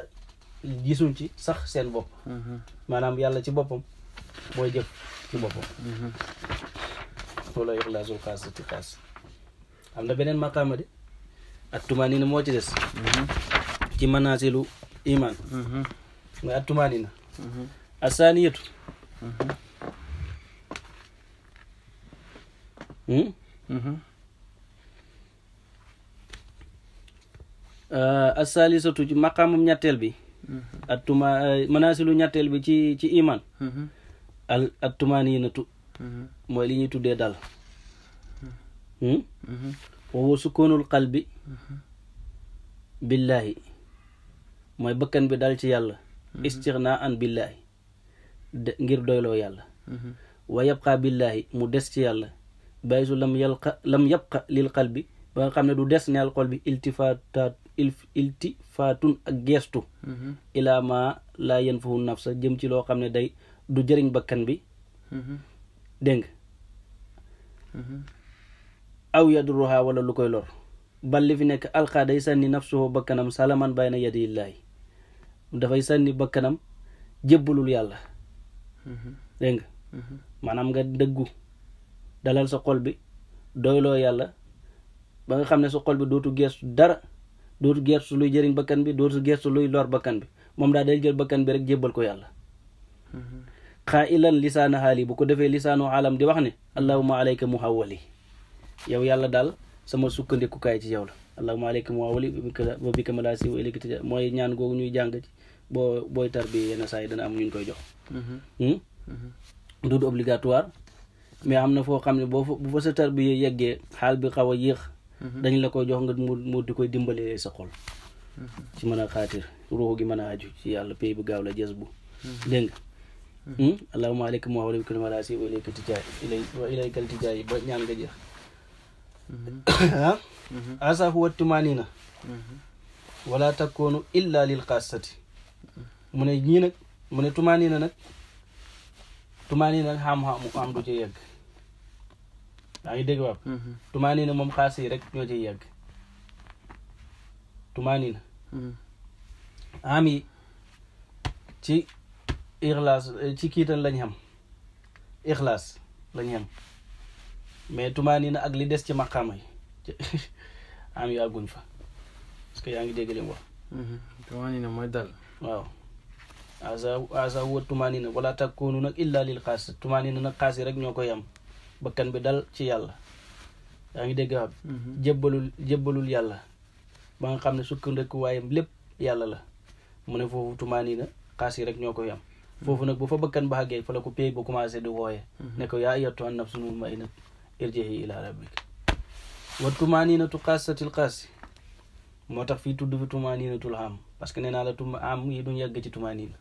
gisuñ ci sax seen bopp maanaam yàlla ci boppam mooy jëf ci boppam loolu ixlaasul xaasati xaas am na beneen maqaama de at tumaanina moo ci des ci manaasilu iman mooy at tumaanina asaaniyatu asalisatu ci maqaamam ñetteel bi manaasilu ñetteel bi ci iman at tumaninatu mooy li ñuy tuddee dal wa sukunul qalbi billahi mooy bakkan bi dal ci yàlla istixna an billahi ngir doyloo yàlla wa yabqa billahi mu des ci yàlla bàyyi su lam yabqa lil qalbi ba nga xam ne du des neel xol bi iltifaatun ak geestu ilaa ma laa yanfahu nafsa jëm ci loo xam ne day du jëriñ bakkan bi dégg nga aw yadruha wala lu koy lor bal li fi nekk alxaa day sànni nafsuhu bakkanam salaman bayna yadillaahi dafay sànni bakkanam jébbalul yàlla dégg nga maanaam nga dëggu dalal sa xol bi doyloo yàlla ba nga xam ne sa xol bi dootu geestu dara dootu geestu luy jëriñ bakkan bi dootu geestu luy lor bakkan bi moom daal day jël bakkan bi rek jébbal ko yàlla xaa ilan lisaana xaali bu ko defee lisaanu xaalam di wax ne allahumma alayka muhawwali yow yàlla daal sama sukkandikukaay ci yow la allahumma alayka muhawwali wa bika malaasi wa ilayka tija mooy ñaan googu ñuy jàng ci booy tar bi yenn saa yi dana am ñu koy jox du obligatoire mais am na foo xam ne bu fa sa tar bi yeggee xaal bi xaw a yéex dañ la koy jox nga mu di koy dimbalee sa xol ci mën a xaatir ruuxu gi mën a aju ci yàlla pay bu gaaw la jës bu dégg nga allahumma alayka muhawwali wa bika malaasi wa ilayka tija wa ilayka tija ba ñaan nga jeex asa huwa tumanina wala takunu illa lil xaasati mu ne ñii nag mu ne tumanina nag xam du ci yegg yaa ngi dégg waaw tumanina moom xaas yi rek ñoo ciy yegg tumanina am yi ci ixlaas ci kiital lañ xam ixlaas lañ xam mais tumaanina ak li des ci maqaama yi am yu àgguñ fa parce que yaa ngi dégg li mu wax tumaanina mooy dal waaw asa huwa tumaanina wala takunu nag illa lil xaas tumaanina nag xaas yi rek ñoo koy am bakkan bi dal ci yàlla yaa ngi dégg wax jébbalul yàlla ba nga xam ne sukkandiku waayam lépp yàlla la mu ne foofu tumaanina xaas yi rek ñoo koy am foofu nag bu fa bakkan ba xàggee fa la ko pay ba commencé di wooye ne ko yaa ayyatuhan nafsul mutma'innatu irji'i ila rabbika wa tumaninatu xaasatil xaasi moo tax fii tudd fi tumaninatul am parce que nee naa la am yi duñ yàgg ci tumanina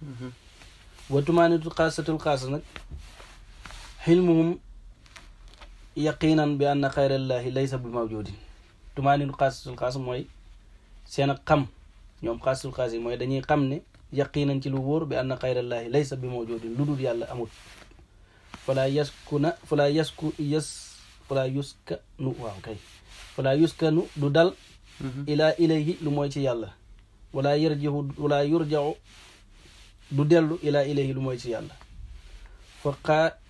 wa tumaninatu xaasatul xaas nag xilmuhum yaqinan bi anna xayrallahi laysa bi mawjudin tumaninu xaasatul xaas mooy seen ak xam ñoom xaasatul xaas yi mooy dañuy xam ne yaqinan ci lu wóor bi anna xayrallahi laysa bi mawjudin lu dul yàlla amut fala yuskanu du dal ilaa ilayhi lu mooy ci yàlla wala yurjaxu du dellu ilaa ilayhi lu mooy ci yàlla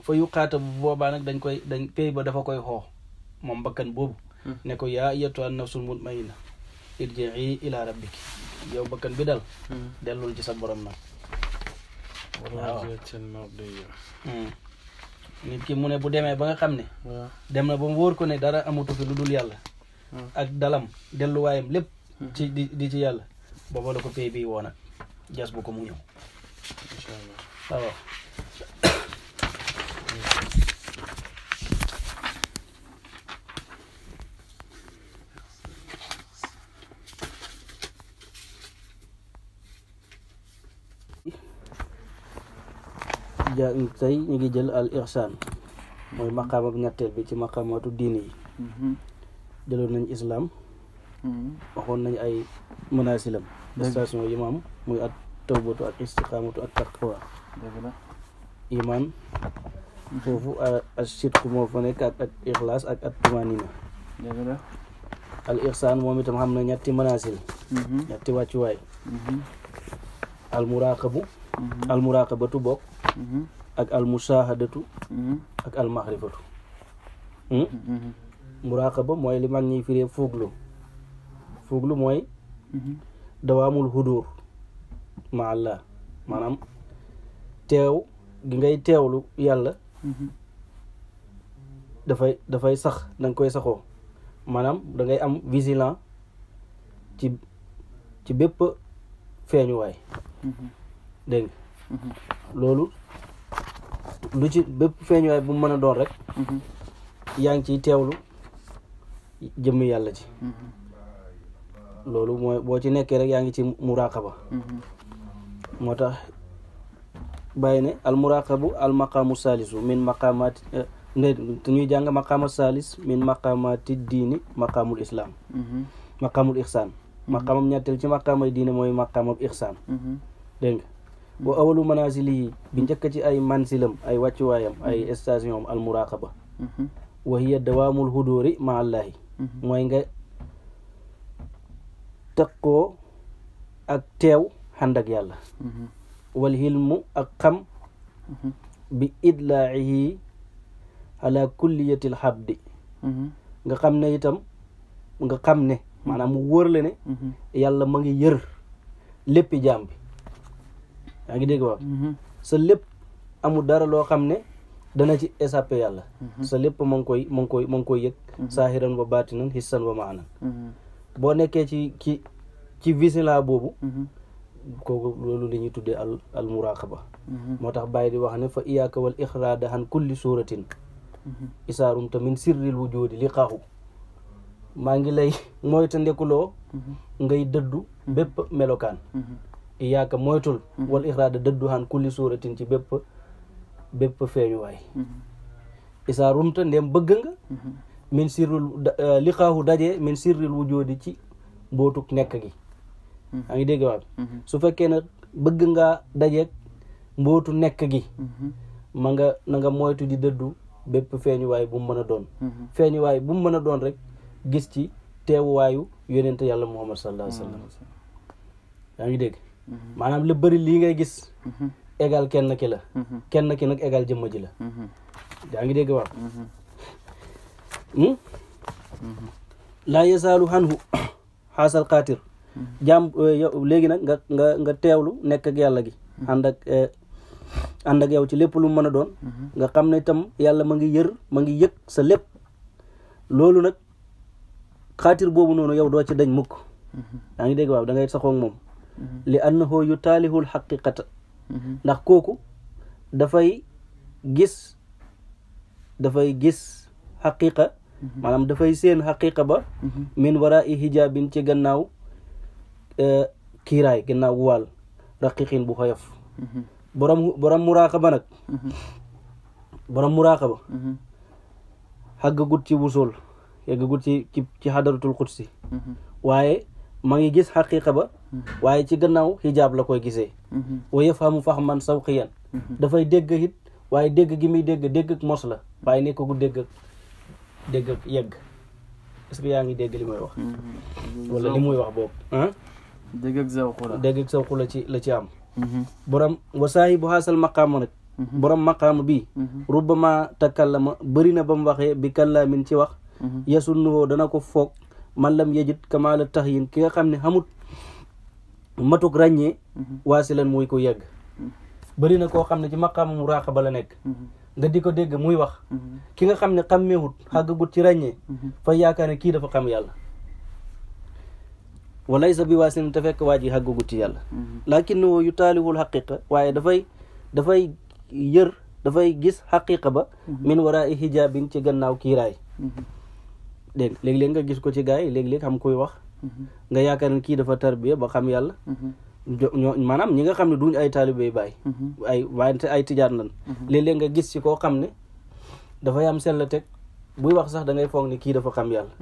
fa yuqaata bu boobaa nag dañ pay ba dafa koy xoo moom bakkan boobu ne ko yaa ayyatuhan nafsul mutmainna irji'i ila rabbiki yow bakkan bi dal dellul ci sa borom nag nit ki mu ne bu demee ba nga xam ne dem na ba mu wóor ko ne dara amatu fi lu dul yàlla ak dalam delluwaayam lépp ci di ci yàlla booba la ko pay bi woon ak jas bu ko mu ñëw incha allah waaw tey ñu ngi jël al ihsaan mooy maqaama bu ñetteel bi ci maqaamatu diine yi jëloon nañ islam waxoon nañ ay manasilam station yi maam muy at tawbatu ak istiqaamatu ak taqwa iman foofu ak sidqu moo fa nekk ak ixlaas ak at tumanina al ihsaan moom itam xam na ñetti manasil ñetti wàccuwaay almuraqabatu bokk ak almushahadatu ak almahrifatu. muraqaba mooy li mag ñiy firee fuglu mooy dawaamul hudur ma Allah, maanaam teew gi ngay teewlu yàlla dafay sax da nga koy saxoo, maanaam da ngay am vigilant ci bépp feeñuwaay. dégg nga loolu lu ci bépp feeñuwaay bu mën a doon rek yaa ngi ciy teewlu jëmmi yàlla ci. loolu mooy boo ci nekkee rek yaa ngi ci muraqaba. moo tax bàyyi ne al muraqabu al maqaamu salisu min maqaamaati te ñuy jàng maqaama salis min maqaamaati diini maqaamul islam. maqaamul ixsaan. maqaamam ñetteel ci maqaamay diine mooy maqaamam ixsaan. dégg nga wa awalu manazilihi bi njëkk ci ay mansilam ay wàccuwaayam ay station am al muraqaba. wa hiya dawaamul huduri ma allahi mooy nga taqoo ak teew xànd ak yàlla. wal hilmu ak xam bi idlaahi ala kulliyatil xabdi. nga xam ne itam nga xam ne maanaam mu wóor la ne yàlla ma ngi yër léppi jaam bi. yaa ngi dégg wax sa lépp amul dara loo xam ne dana ci échappé yàlla. sa lépp ma ngi koy yëg saahiran wa baatinan hissan wa maanan. boo nekkee ci vigilant boobu kooku loolu li ñuy tuddee al muraqaba. moo tax bàyyi di wax ne fa iyaaka wal ixraada han kulli suratin isaarumta min sirril wujudi li xaaxu. maa ngi lay moyta ndekuloo ngay dëddu bépp melokaan. iyaaka moytul wal ixraada dëddu han kulli suratin ci bépp feeñuwaay. isaarumta ndem bëgg nga min sirril li xaaxu dajee min sirril wujudi ci mbootuk nekk gi. yaa ngi dégg waat su fekkee ne bëgg ngaa dajeeg mbootu nekk gi na nga moytu di dëddu bépp feeñuwaay bu mu mën a doon. feeñuwaay bu mu mën a doon rek gis ci teewuwaayu yonente yàlla Muhammad sallallahu alayhi wa sallam. yaa ngi dégg maanaam lu bëri lii ngay gis égal kenn ki la. kenn ki nag égal jëmma ji la. yaa ngi dégg waat laa yasaalu xanhu xaasal xaatir. jaam léegi nag nga teewlu nekk ak yàlla gi ànd ak yow ci lépp lu mën a doon. nga xam ne itam yàlla ma ngi yëg sa lépp. loolu nag xaatir boobu noonu yow doo ci dañ mukk. yaa ngi dégg waaw da ngay saxoo ak moom. li annahu yutaalihul xaqiqata. ndax kooku dafay gis xaqiqa. maanaam dafay seen xaqiqa ba min warai hijaabin ci gannaaw kiiraay gannaaw waal raqiqin bu xoyof. borom muraqaba nag borom muraqaba xàggagut ci wusul yeggagut ci xadaratul qudsi. waaye ma ngi gis xaqiqa ba waaye ci gannaaw hijaab la koy gisee. wa yafhamu fahman sawqiyan dafay dégg it waaye dégg gi muy dégg ak mos la waaye nekkagu dégg ak yegg. est-ce que yaa ngi dégg li may wax wala li muy wax boobu dégg ak zawqu la ci am. borom wa saahibu haasal maqaama nag borom maqaama bi rubbama takallama bëri na ba mu waxee bi kallaamin ci wax yasunnuhoo dana ko foog man lam yajid kamaala taxyin ki nga xam ne xamut matuk ràññee waasilan muy ko yegg. bëri na koo xam ne ci maqaama muraqaba la nekk nga di ko dégg muy wax ki nga xam ne xàmmeewut xàggagut ci ràññee fa yaakaar ne kii dafa xam yàlla. walaysa bi waasin te fekk waa ji xàggagut ci yàlla. lakinnahu yutaalihul xaqiqa waaye dafay gis xaqiqa ba min waraa hijaabin ci gannaaw kiiraay. dégg léeg-léeg nga gis ko ci gars yi léeg-léeg xam koy wax nga yaakaar ne kii dafa tarbiya ba xam yàlla. maanaam ñi nga xam ne duñ ay taalibe baay ay tijaan lan. léeg-léeg nga gis ci koo xam ne dafay am sell teg buy wax sax da ngay foog ni kii dafa xam yàlla.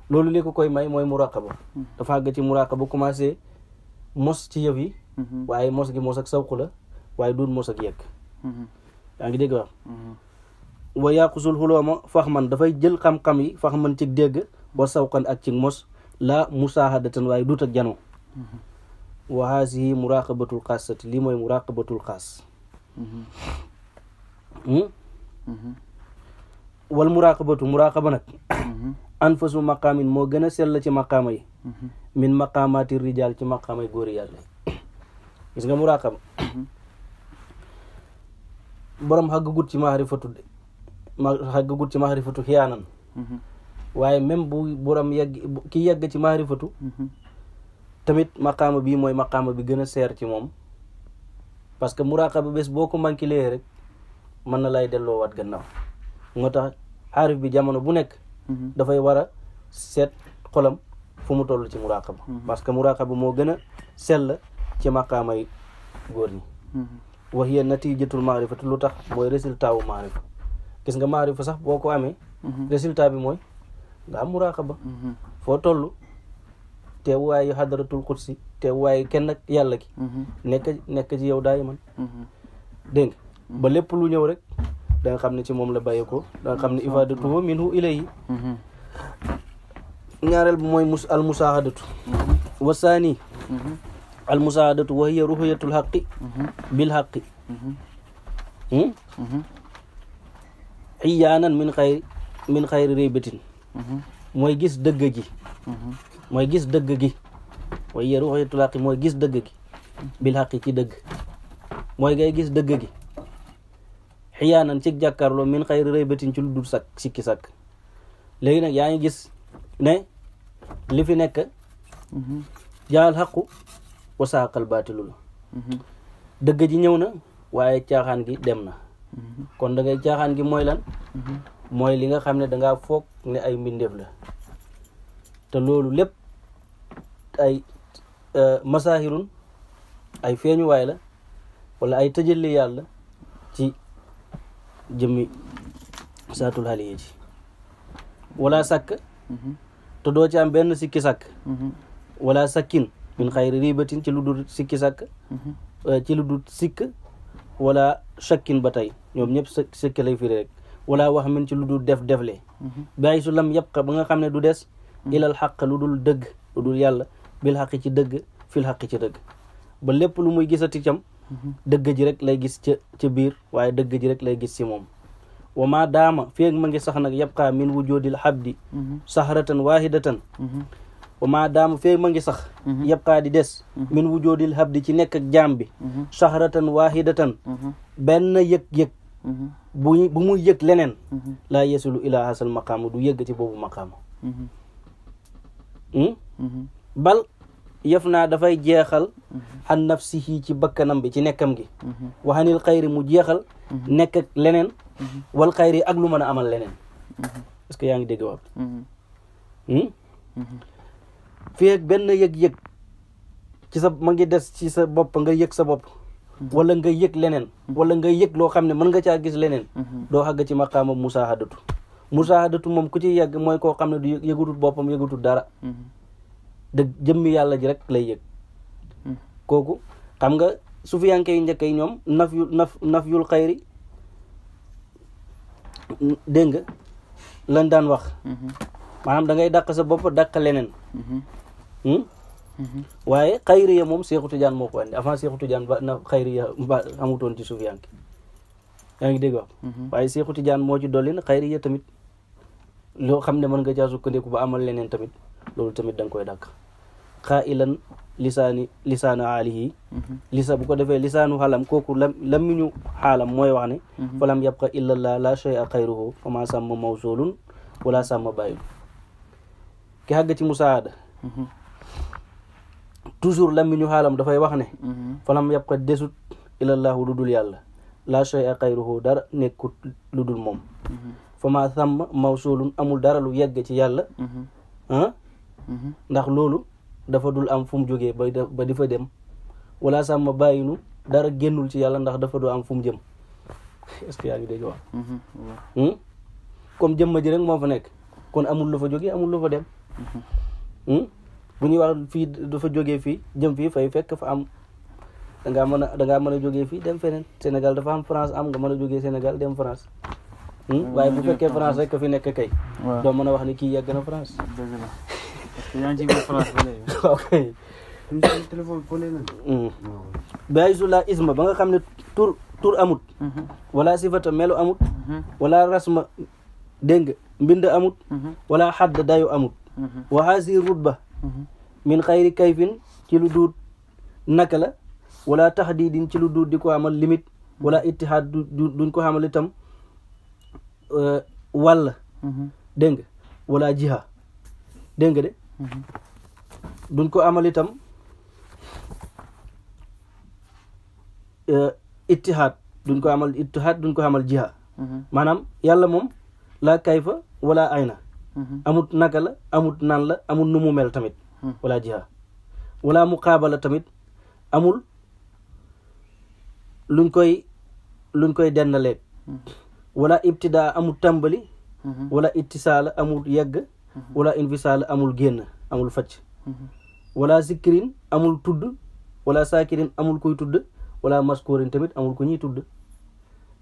loolu li ko koy may mooy muraqaba. dafa àgg ci muraqaba commencé mos ci yëf yi. waaye mos gi mos ak sawqu la waaye duun mos ak yegg. yaa ngi dégg wax wa yaqusul xulooma fahman dafay jël xam-xam yi fahman ci dégg wa sawqan ak ci mos la musaahadatan waaye duut ak janoo. wa haasihi muraqabatul xaasati lii mooy muraqabatul xaas wal muraqabatu muraqaba nag anfasu maqaamin moo gën a sell ci maqaama yi min maqaamaati rijaal ci maqaamay góori yàlla gis nga muraqaba borom xàggagut ci maarifatu xiyaanan waaye même bu borom ki yegg ci maarifatu tamit maqaama bii mooy maqaama bi gën a seer ci moom parce que muraqaba bés boo ko manqué rek mën na lay delloo waat gannaaw moo tax xaarif bi jamono bu nekk dafay war a seet xolam fu mu toll ci muraqaba parce que muraqaba moo gën a sell ci maqaama yi góor ñi wa hiya natijatul maarifatu lu tax mooy résultat wu maarifa gis nga maarifa sax boo ko amee résultat bi mooy nga am muraqaba foo toll teewaayu xadaratul xudsi teewaayu kenn ak yàlla ki nekk ci yow daay man dégg nga ba lépp lu ñëw rek da nga xam ne ci moom la bàyyi ko da nga xam ne ifadatuhu minhu ilayhi ñaareel bi mooy al musaahadatu wa saani al musaahadatu wa hiya ruhiyatul haqqi bil haqqi xiyaanan min xayri raybatin mooy gis dëgg gi mooy gis dëgg gi wa hiya ruhiyatul haqqi mooy gis dëgg gi bil haqqi ci dëgg mooy ngay gis dëgg gi xiyaanan ci jàkkaarloo min xayri raybatin ci lu dul sakk sikki sakk léegi nag yaa ngi gis ne li fi nekk jaal xaqu wa saaqal baatilu la dëgg ji ñëw na waaye caaxaan gi dem na kon da ngay caaxaan gi mooy lan mooy li nga xam ne dangaa foog ne ay mbindeef la te loolu lépp ay masaahirun ay feeñuwaay la wala ay tëjalli yàlla ci jëmmi saatul xaliye ji wala sakk te doo ci am benn sikki sakk wala sakkin min xayri ribatin ci lu dul sikki sakk ci lu dul sikk wala shakkin ba tey ñoom ñëpp sikk lay firi rek wala wax min ci lu dul defle bàyyi su lam yabqa ba nga xam ne du des ilal xaq lu dul dëgg lu dul yàlla bil xaqi ci dëgg fil xaqi ci dëgg ba lépp lu muy gisati cam dëgg ji rek lay gis ca biir waaye dëgg ji rek lay gis ci moom wa ma daama feeg ma ngi sax nag yabqa min wujudil habdi sahratan wahidatan wa ma daama feeg ma ngi sax yabqa di des min wujudil habdi ci nekk ak jaam bi sahratan wahidatan benn yëg-yëg bu muy yëg leneen laa yesulu ila hasal maqaama du yëgg ci boobu maqaama bal yëf naa dafay jeexal xan nafsihi ci bakkanam bi ci nekkam gi waxanil xayri mu jeexal nekk ak leneen wal xayri ak lu mën a amal leneen est-ce que yaa ngi dégg wax fii ak benn yëg-yëg ci sa ma ngi des ci sa bopp nga yëg sa bopp wala nga yëg leneen wala nga yëg loo xam ne mën nga caa gis leneen doo xàgg ci maqaama musaahadatu moom ku ci yegg mooy koo xam ne du yëgutul boppam yëgutul dara dëgg jëmmi yàlla ji rek lay yëg kooku xam nga sufiyanke yi njëkk yi ñoom nafyul xayri dégg nga lan daan wax maanaam da ngay dàq sa bopp dàq leneen waaye xayri ya moom Seexu Tijaan moo ko andi avant Seexu Tijaan ba na xayri ya ba amutoon ci sufiyanke yaa ngi dégg wax waaye Seexu Tijaan moo ci dolli na xayri ya tamit loo xam ne mën nga caa sukkandiku ba amal leneen tamit loolu tamit da nga koy dàq xaa ilan lisaanu aalihi lisa bu ko defee lisaanu xalam kooku lamiñu xaalam mooy wax ne falam yabqa illallah la shay'a xayruhu fama sàmma mawsulun wala sàmma bàyyil ki xàgg ci musaada toujours lamiñu xaalam dafay wax ne falam yabqa desut illallahu lu dul yàlla la shay'a xayruhu dara nekkut lu dul moom fama sàmma mawsulun amul dara lu yegg ci yàlla ndax loolu dafa dul am fu mu jógee ba di fa dem wala sàmma bàyyinu dara génnul ci yàlla ndax dafa dul am fu mu jëm est-ce que yaa ngi dégg wax comme jëmma ji rek moo fa nekk kon amul lu fa jógee amul lu fa dem bu ñuy wax fii dafa jógee fii jëm fii fay fekk fa am dangaa mën a jógee fii dem feneen Sénégal dafa am France am nga mën a jógee Sénégal dem France waaye bu fekkee France rek fi nekk kay doo mën a wax ni kii yegg na France dëgg la parce que yaa ngi ci biir France ba léegi ok bàyyi su laa isma ba nga xam ne tur amut wala sifata melo amut wala rasma dégg nga mbind amut wala xadd dayo amut waxaasi rutba min xayri kayfin ci lu duut naka la wala taxdiidin ci lu duut di ko amal limite wala ittihaad duñ ko xamal itam wàll dégg nga wala jiha dégg nga de duñ ko amal itam ittihaad duñ ko amal jiha maanaam yàlla moom la kayfa wala ayna amut naka la amut nan la amut nu mu mel tamit wala jiha wala muqaabala tamit amul luñ koy dendaleeg wala ibtidaa amul tàmbali wala ittisaala amul yegg wala infisaala amul génn amul facc wala zikrin amul tudd wala saakirin amul kuy tudd wala maskurin tamit amul ku ñuy tudd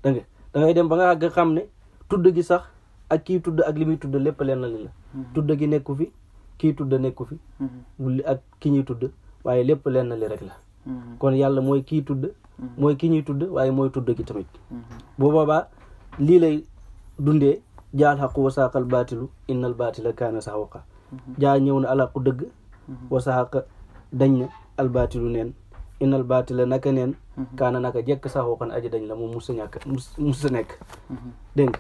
da ngay dem ba nga àgg xam ne tudd gi sax ak kii tudd ak li muy tudd lépp leen li la tudd gi nekku fi kii tudd nekku fi ak ki ñuy tudd waaye lépp leen li rek la kon yàlla mooy kii tudd mooy ki ñuy tudd waaye mooy tudd gi tamit boo boobaa lii lay dundee jaal xaqu wasaaqal baatilu innal baatila kaana saxwaqa jaa ñëw na alaqu dëgg wasaaqa dañ na albaatilu neen innal baatila naka neen kaana naka jekk saxwaqan aji dañ la moom musa nekk dégg nga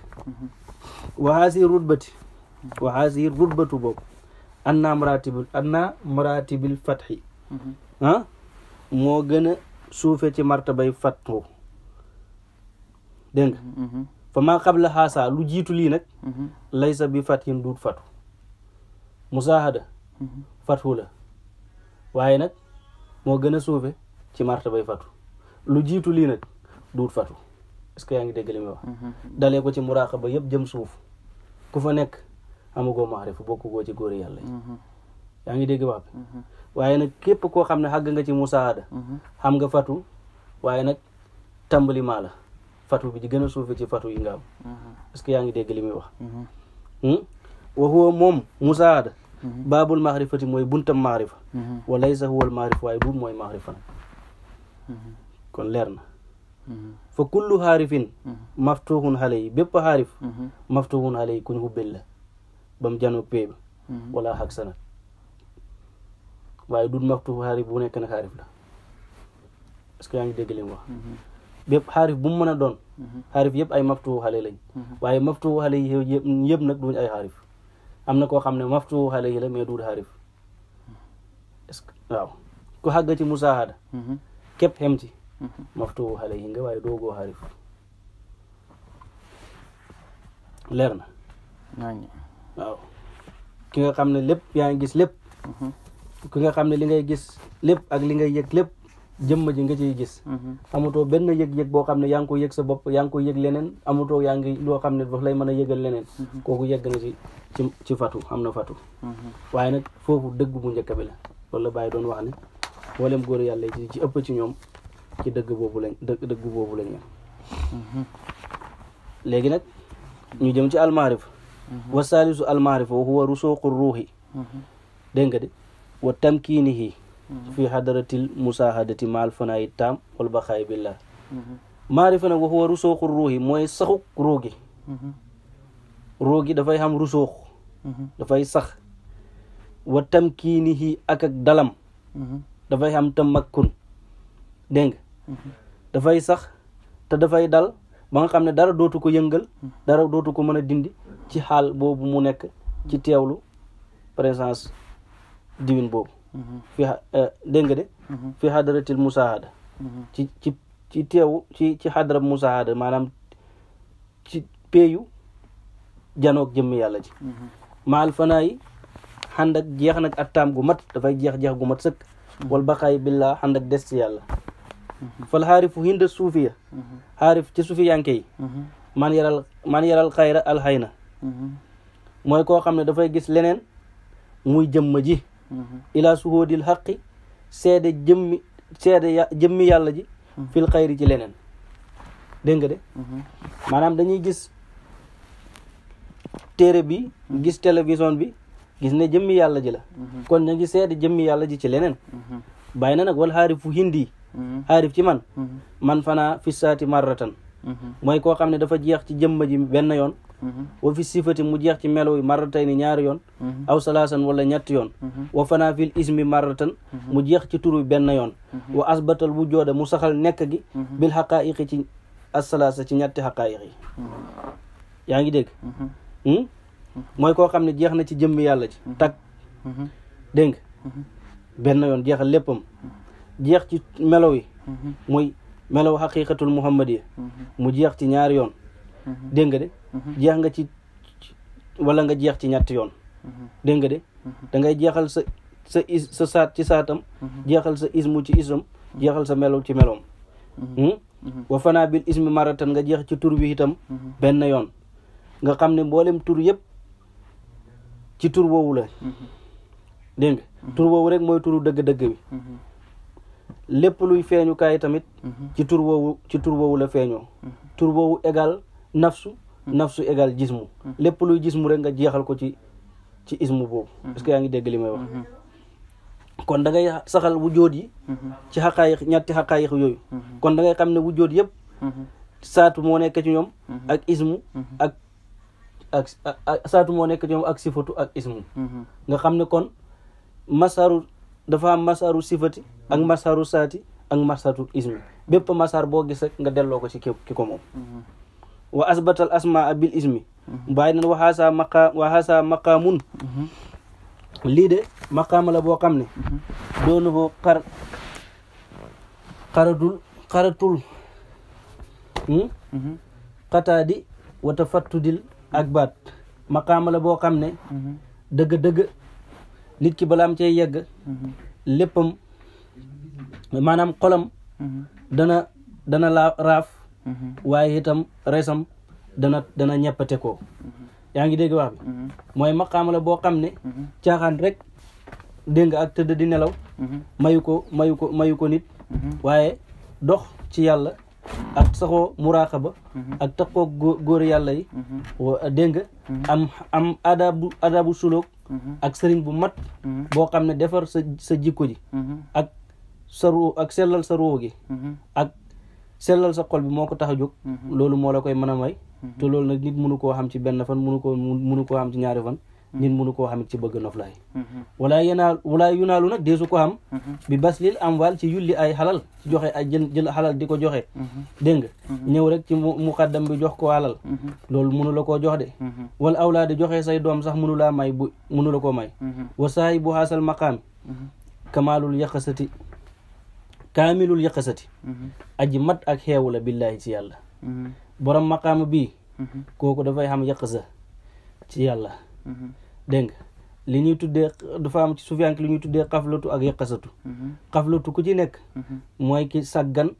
waxaasi rutbatu boobu anna maratibil fatxi moo gën a suufe ci martabay fatxu dégg nga fa maa qabla xaasa lu jiitu lii nag laysa bi fathin duut fatu musaahada fatu la waaye nag moo gën a suufe ci martabay fatu lu jiitu lii nag duut fatu est-ce que yaa ngi dégg li muy wax dalee ko ci muraqaba yëpp jëm suuf ku fa nekk amagoo maarifa bokkugoo ci góori yàlla yi yaa ngi dégg wax bi waaye nag képp koo xam ne xàgg nga ci musaahada xam nga fatu waaye nag tàmbali maa la fatu bi di gën a suufe ci fatu yi nga am est-ce que yaa ngi dégg li muy wax wa huwa moom musaahada baabul maarifati mooy buntam maarifa wa laysa huwal maarifa waaye duut mooy maarifa nag kon leer na fa kullu xaarifin maftuhun xale yi bépp xaarif maftuhun xale yi kuñ xubbil la ba mu janoog pay ba wala xag sanat waaye duut maftuhu xaarif bu nekk na xaarif la est-ce que yaa ngi dégg li mu wax bépp xaarif bu mu mën a doon xaarif yëpp ay maftuhu xale lañ waaye maftuhu xale yi yëpp nag duñ ay xaarif am na koo xam ne maftuhu xale yi la mais duut xaarif est-ce que waaw ku xàgg ci musaahada képp xem ci maftuhu xale yi nga waaye doogoo xaarif leer na waaw ki nga xam ne lépp yaa ngi gis lépp ki nga xam ne li ngay gis lépp ak li ngay yëg lépp jëmm ji nga ciy gis amatoo benn yëg-yëg boo xam ne yaa ngi ko yëg sa bopp yaa ngi ko yëg leneen amatoo yaa ngi loo xam ne daf lay mën a yëgal leneen kooku yegg na ci fatu am na fatu waaye nag foofu dëgg bu njëkk bi la loolu la Baye doon wax ne mboolem góor yàlla ci ëpp ci ñoom ci dëgg boobu lañ ñam léegi nag ñu jëm ci almaarif wa saalisu almaarif wa huwa rusuuqu ruuxi dégg nga de wa tamkiinihi fi xadaratil musaahadati maal fanaayi taam wal baqaayi billah maarifa nag wa huwa rusuuqu ruuxi mooy saxuk ruugi ruugi dafay xam rusuuq dafay sax wa tamkiinihi ak dalam dafay xam tamakkun dégg nga dafay sax te dafay dal ba nga xam ne dara dootu ko yëngal dara dootu ko mën a dindi ci xaal boobu mu nekk ci teewlu présence divine boobu fi dégg nga de fi xadaratil musaahada ci teewu ci xadarab musaahada maanaam ci peeyu janoog jëmmi yàlla ji maal fanaa yi xànd ak jeex nag attaam gu mat dafay jeex gu mat sëkk wal baqaay billaa xànd ak des ci yàlla fal xaarifu hinda suufiya xaarif ci suufiyanke yi man yaral xayra alxayna mooy koo xam ne dafay gis leneen muy jëmma ji ilaa suhoodil xaqi seede jëmmi yàlla ji fil xayri ci leneen dégg nga de maanaam dañuy gis téere bi gis télévision bi gis ne jëmmi yàlla ji la kon ñu ngi seede jëmmi yàlla ji ci leneen bàyyi na nag wal xaarifu hindi xaarif ci man fana fi saati marratan mooy koo xam ne dafa jeex ci jëmma ji benn yoon wa fi sifati mu jeex ci melo yi marratayni ñaari yoon aw salaasan wala ñetti yoon wa fana fil ismi marratan mu jeex ci turu benn yoon wa asbatal wujooda mu saxal nekk gi bil xaqaayiqi ci asalaasa ci ñetti xaqaayiq yi yaa ngi dégg mooy koo xam ne jeex na ci jëmmi yàlla ci tag dégg nga benn yoon jeexal léppam jeex ci melo yi muy melaw xaqiqatul muhammadiya mu jeex ci ñaari yoon dégg nga de jeex nga ci wala nga jeex ci ñetti yoon dégg nga de da ngay jeexal sa saat ci saatam jeexal sa ismu ci isam jeexal sa melow ci melowam wa fanaa bil ismi maratan nga jeex ci tur bi itam benn yoon nga xam ne mboolem tur yëpp ci tur woowu la dégg nga tur woowu rek mooy turu dëgg-dëgg bi lépp luy feeñu kaay tamit ci tur woowu la feeñoo tur woowu égal nafsu égal jismu lépp luy jismu rek nga jeexal ko ci ismu boobu est-ce que yaa ngi dégg li may wax kon da ngay saxal wujóot yi ci xaqaayiq ñetti xaqaayiq yooyu kon da ngay xam ne wujóot yëpp saatu moo nekk ci ñoom ak ismu ak saatu moo nekk ci ñoom ak sifatu ak ismu nga xam ne kon masaru dafa am masaru sifati ak masaru saati ak masaru ismi bépp masar boo gis rek nga delloo ko ci ki ko moom wa asbatal asmaa bil ismi bàyyi na waxaasa maqaamun lii de maqaama la boo xam ne doonu ko xaratul xataadi wa tafattudil ak baat maqaama la boo xam ne dëgg-dëgg nit ki balaam cee yegg léppam maanaam xolam dana la raaf waaye itam resam dana ñeppate ko yaa ngi dégg wax bi mooy maqaama la boo xam ne caaxaan rek dégg nga ak tëdd di nelaw mayu ko nit waaye dox ci yàlla ak saxoo muraqaba ak taxoo góor yàlla yi dégg nga am adabu suluk ak sëriñ bu mat boo xam ne defar sa jikko ji ak sa ruu ak sellal sa ruu gi ak sellal sa xol bi moo ko tax a jóg loolu moo la koy mën a may te loolu nag nit mënu koo xam ci benn fan mënu koo xam ci ñaari fan nit mënu koo xam ci bëgg noflaay wala yunaalu nag deesu ko xam bi baslil amwal ci yulli ay xalal ci joxe ay jël xalal di ko joxe dégg nga ñëw rek ci muqaddam bi jox ko xalal loolu mënu la koo jox de wala awlaadi joxe say doom sax mënu laa may mënu la koo may wa saayi bu xaasal maqaami kaamilul yaqasati aji mat ak xeewu la billaahi ci yàlla borom maqaama bii kooku dafay xam yaqasa ci yàlla dégg nga li ñuy tuddee dafa am ci sufiyank li ñuy tuddee xaflatu ak yaqasatu xaflatu ku ci nekk mooy ki saggan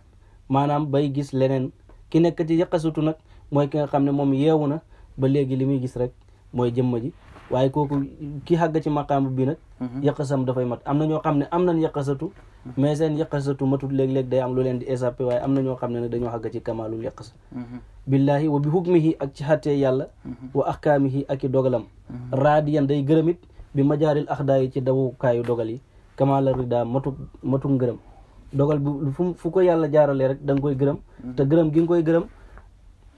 maanaam bay gis leneen ki nekk ci yaqasatu nag mooy ki nga xam ne moom yeewu na ba léegi li muy gis rek mooy jëmma ji waaye kooku ki xàgg ci maqaama bii nag yaqasam dafay mat am na ñoo xam ne am nañ yaqasatu mais seen yaqasatu matut léeg-léeg day am lu leen di échappé waaye am na ñoo xam ne nag dañoo xàgg ci kamaalul yaqasa billahi wa bi hukmihi ak ci xàttee yàlla wa ahkaamihi ak i dogalam raadiyan day gërëmit bi majaaril axdaa yi ci dawukaayu dogal yi kamaala rida matu ngërëm dogal bi fu ko yàlla jaaralee rek da nga koy gërëm te gërëm gi nga koy gërëm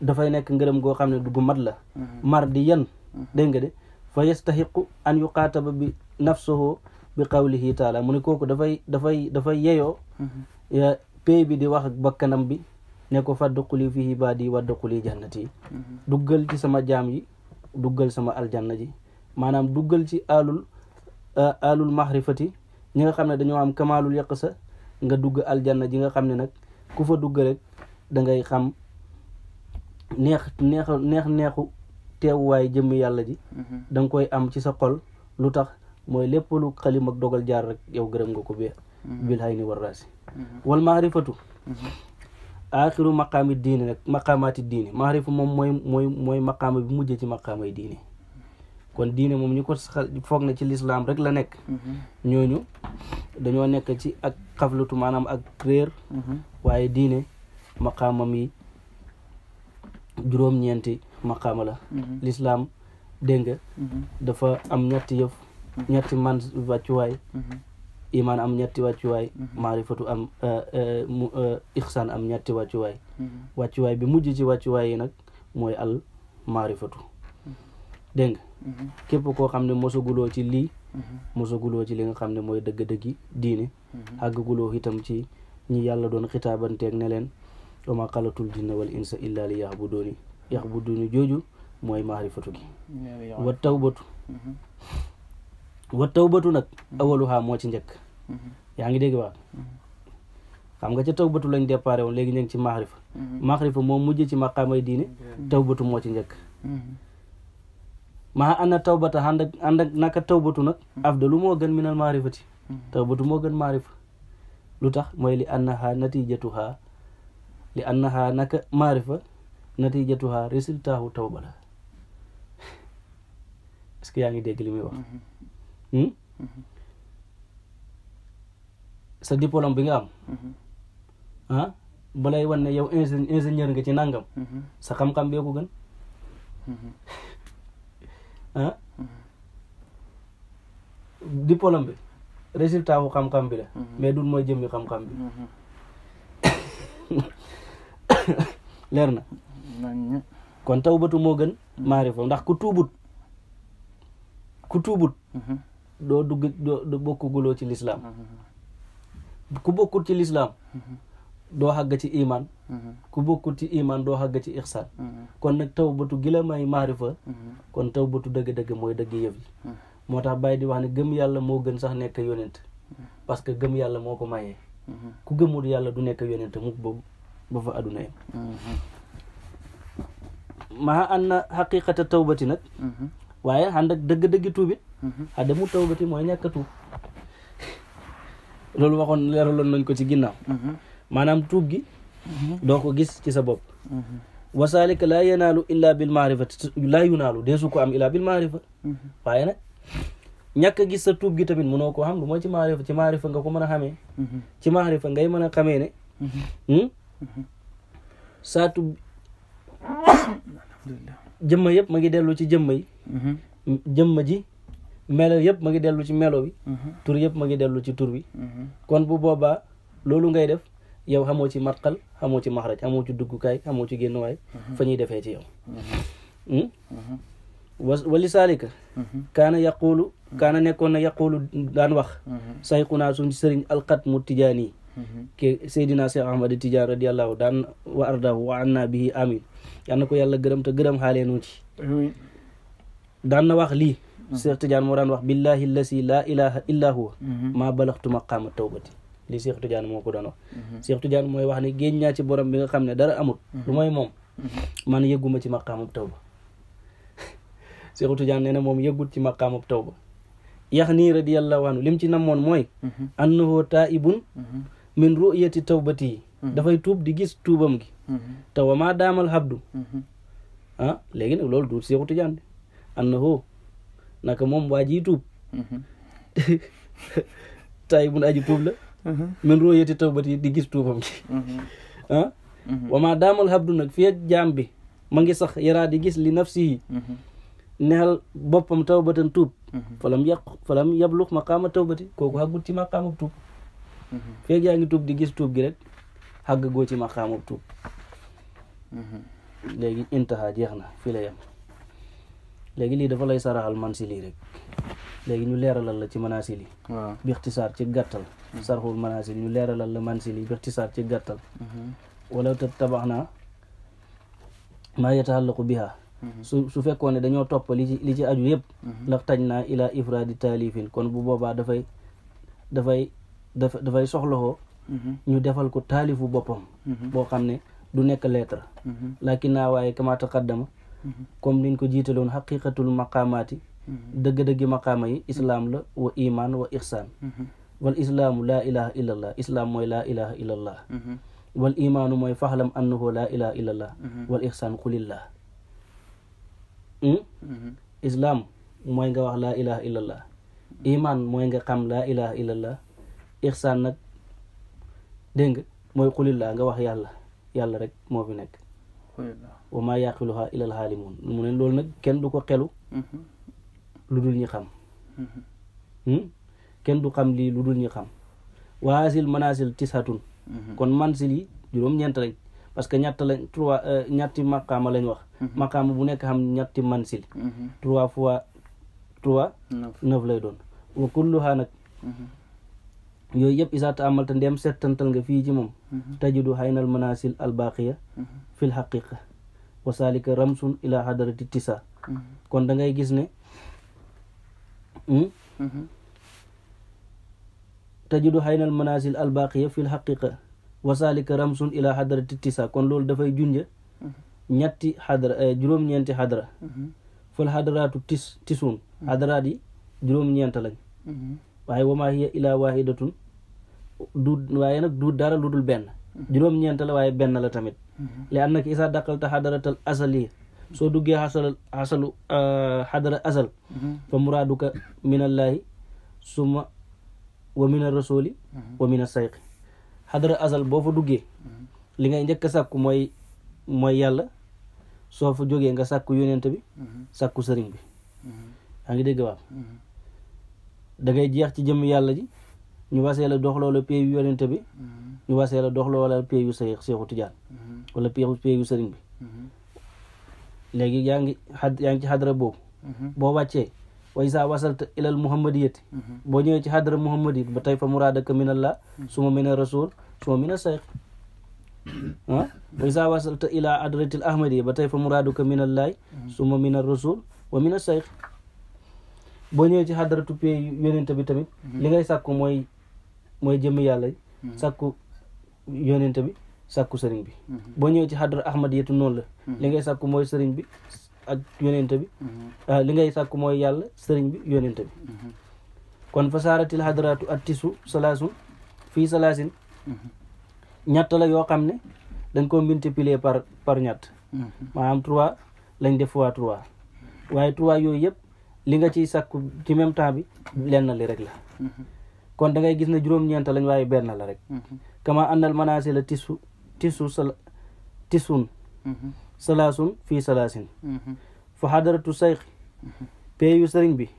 dafay nekk ngërëm goo xam ne gu mat la mar di yan dégg nga de fa yastahiqu an yuqaataba bi nafsuhu bi qawlihi taala mu ne kooku dafay yeyoo pay bi di wax ak bakkanam bi ne ko fadduxuli fi ibaadi wadduxuli jannati duggal ci sama jaam yi duggal sama aljanna ji maanaam duggal ci alul mahrifati ñi nga xam ne dañoo am kamaalul yaqsa nga dugg aljanna ji nga xam ne nag ku fa dugg rek da ngay xam neexu teewuwaay jëmmi yàlla ji da nga koy am ci sa xol lu tax mooy lépp lu xalim ak dogal jaar rek yow gërëm nga ko bil hayni war raasi wal maarifatu aaxiru maqaami diine nag maqaamaati diine maarifa moom mooy maqaama bi mujjee ci maqaama yi diine kon diine moom ñu ko foog na ci lislaam rek la nekk ñooñu dañoo nekk ci ak xaflatu maanaam ak réer waaye diine maqaamam yi juróom-ñeenti maqaama la lislaam dégg nga dafa am ñetti yëf ñetti man wàccuwaay iman am ñetti wàccuwaay maarifatu am ixsaan am ñetti wàccuwaay wàccuwaay bi mujj ci wàccuwaay yi nag mooy al maarifatu dégg nga képp koo xam ne mosaguloo ci lii mosaguloo ci li nga xam ne mooy dëgg-dëggi diine àggaguloo itam ci ñi yàlla doon xitaabanteeg ne leen wa ma xalatul jinna wal insa illa li yaxbuduuni jooju mooy maarifatu gi wa tawbatu nag awaluha moo ci njëkk yaa ngi dégg waa xam nga ca tawbatu lañ déparé woon léegi ñu ngi ci maarifa moo mujj ci maqaamay diine tawbatu moo ci njëkk maa ana tawbata ànd ak naka tawbatu nag afdalu moo gën minal maarifati tawbatu moo gën maarifa lu tax mooy li annaha naka maarifa natijatuha résultat wu tawba la est-ce que yaa ngi dégg li muy wax sa diplôme bi nga am balay wan ne yow ingénieur nga ci nangam sa xam-xam bee ko gën diplôme bi résultat wu xam-xam bi la mais dul mooy jëmmi xam-xam bi leer na kon tawbatu moo gën maarifa ndax ku tuubut doo bokkuguloo ci lislaam ku bokkut ci lislaam doo xàgg ci iman ku bokkut ci iman doo xàgg ci ixsaan kon nag tawbatu gi la may maarifa kon tawbatu dëgg-dëgg mooy dëgg yëf yi moo tax Baye di wax ne gëm yàlla moo gën sax nekk yonent parce que gëm yàlla moo ko mayee ku gëmul yàlla du nekk yonent mukk boobu ba fa àdduna yam maa ànd na xaqiqata tawbati nag waaye ànd ak dëgg-dëggi tuubit adamu tawbati mooy ñàkk a tuub loolu waxoon leeraloon nañ ko ci ginnaaw maanaam tuub gi doo ko gis ci sa bopp wasaalika laa yanaalu illa bil maarifati laa yunaalu deesu ko am illa bil maarifa waaye nag ñàkk a gis sa tuub gi tamit mënoo ko xam lu mooy ci maarifa nga ko mën a xamee ci maarifa ngay mën a xamee ne saa tuub jëmma yëpp ma ngi dellu ci jëmma yi jëmma ji melo yëpp ma ngi dellu ci melo bi tur yëpp ma ngi dellu ci tur bi kon bu boobaa loolu ngay def yow xamoo ci matxal xamoo ci maxraj xamoo ci duggukaay xamoo ci génnuwaay fa ñuy defee ci yow wali saalika kaana nekkoon na yaqulu daan wax sayxunaa suñ sëriñ alxatmu tijaani ke Seydina Cheikh Ahmad Tidiane radiyallahu daan wa ardahu wa anna bihi amin yal na ko yàlla gërëm te gërëm xaaleenu ci daan na wax lii Cheikh Tidiane moo daan wax billahi allasi laa ilaha illa huwa maa balaxtu maqaama tawbati lii Cheikh Tidiane moo ko daan wax Cheikh Tidiane mooy wax ne géej ñaa ci borom bi nga xam ne dara amut lu mooy moom man yëgguma ci maqaamab tawba Cheikh Tidiane nee na moom yëggut ci maqaamab tawba yax nii radiyallahu anhu lim ci namoon mooy annahu taibun min ru'yati tawbati yi dafay tuub di gis tuubam gi te wa maa daamal habdu léegi nag loolu du Cheikh Tidiane de annahu naka moom waa ji tuub taibun aji tuub la min ru'yati tawbati yi di gis tuubam gi wa maa daamal habdu nag fi jaam bi ma ngi sax yaraa di gis li nafsihi nexal boppam tawbatan tuub falam yablux maqaama tawbati kooku xàggut ci maqaamab tuub feeg yaa ngi tuub di gis tuub gi rek xàgg goo ci maqaamab tuub léegi intaha jeex na fii la yem léegi lii dafa lay saraxal mansil yi rek léegi ñu leeralal la ci manaasil yi bi ixtisaar ci gàttal sarxul manaasil ñu leeralal la mansil yi bi ixtisaar ci gàttal wala te tabax naa maa yataxallaqu biha su fekkoon ne dañoo topp li ci aju yëpp lax taj naa ila ifraadi taalifin kon bu boobaa dafay soxlaxoo ñu defal ko taalifu boppam boo xam ne du nekk lettre lakin naa waaye kama taqaddama comme niñ ko jiitaloon xaqiqatul maqaamaati dëgg-dëggi maqaama yi islaam la wa iman wa ixsaan wal islaamu laa ilaha illa allah islaam mooy laa ilaha illa allah wal imaanu mooy faxlam annahu laa ilaha illa allah wal ixsaan qulillah islaam mooy nga wax laa ilaha illallah iman mooy nga xam laa ilaha illallah ixsaan nag dégg nga mooy xulillah nga wax yàlla rek moo fi nekk wa maa yaqiluha illal xaalimuun mu ne loolu nag kenn du ko xelu lu dul ñi xam kenn du xam lii lu dul ñi xam waasil manasil tishatun kon mansil yi juróom-ñeent lañ parce que ñetti maqaama lañ wax maqaama bu nekk xam ñetti mansil 3 fois 3 9 lay doon wa kulluha nag yooyu yëpp isaata amal te ndem settantal nga fii ci moom tajidu haynal manasil albaqiya fil haqiqa wa salika ramsun ila hadarati tisa kon da ngay gis ne tajidu haynal manasil albaqiya fil haqiqa wa salika ramsun ila hadarati tisa kon loolu dafay junja ñetti xadara juróom-ñeenti xadara fal xadaraatu tisun xadaraat yi juróom-ñeent lañ waaye wama hiya ila wahidatun waaye nag du dara lu dul benn juróom-ñeent la waaye benn la tamit li annaka isa daqalta xadaratal asaliya soo duggee xasalu xadara asal fa muraaduka min allahi summa wa min arrasuli wa min asayqi xadara asal boo fa duggee li ngay njëkk a sàkku mooy yàlla soo fa jógee nga sàkku yonent bi sàkku sëriñ bi yaa ngi dégg waaw da ngay jeex ci jëm yàlla ji ñu wasee la doxloo la pay yu yonent bi ñu wasee la doxloo la pay yu Seexu Tijaan wala pay yu sëriñ bi léegi yaa ngi ci xadara boobu boo wàccee wa isa wasalta ilal muhammadiyati boo ñëwee ci xadara muhammadiyat ba tey fa muraadaka min allah suma min rasul suma min sayx wa isa wasalta ila adratil ahmadiya ba tey fa muraaduka min allahi suma min rasul wa min sayx boo ñëwee ci xadaratu pay yonent bi tamit li ngay sàkku mooy jëmmi yàlla sàkku yonent bi sàkku sëriñ bi boo ñëwee ci xadara ahmadiyatu noonu la li ngay sàkku mooy sëriñ bi ak yonent bi li ngay sàkku mooy yàlla sëriñ bi yonent bi kon fa saaratil xadaratu at tisu salaasun fii salaasin ñett la yoo xam ne dañ ko multiplier par ñett maanaam 3 lañ def fois 3 waaye 3 yooyu yëpp li nga ciy sàkku ci même temps bi lenn li rek la kon da ngay gis ne juróom-ñeent lañ waaye benn la rek kama annal manaasi la tisun salaasun fii salaasin fa xadaratu sayxi peeyu sëriñ bi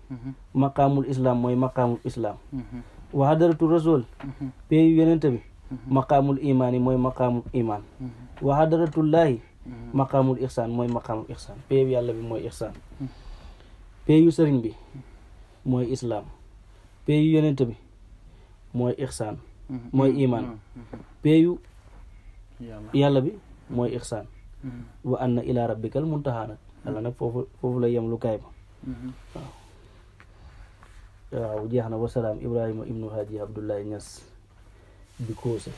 maqaamul islam mooy maqaamul islam wa xadaratu rasul peeyu yonente bi maqaamul imaan yi mooy maqaamul imaan wa xadaratullaahi maqaamul ixsaan mooy maqaamul ixsaan peeyu yàlla bi mooy ixsaan peeyu sëriñ bi mooy islaam peeyu yonente bi mooy ixsaan mooy imaan peeyu yàlla bi mooy ixsaan wa anna ila rabbikal muntaha nag yàlla nag foofu la yem lu kaay ba waaw jeex na wasalaam Ibrahima ibnu Haji Abdoulaye Niass bi Kossé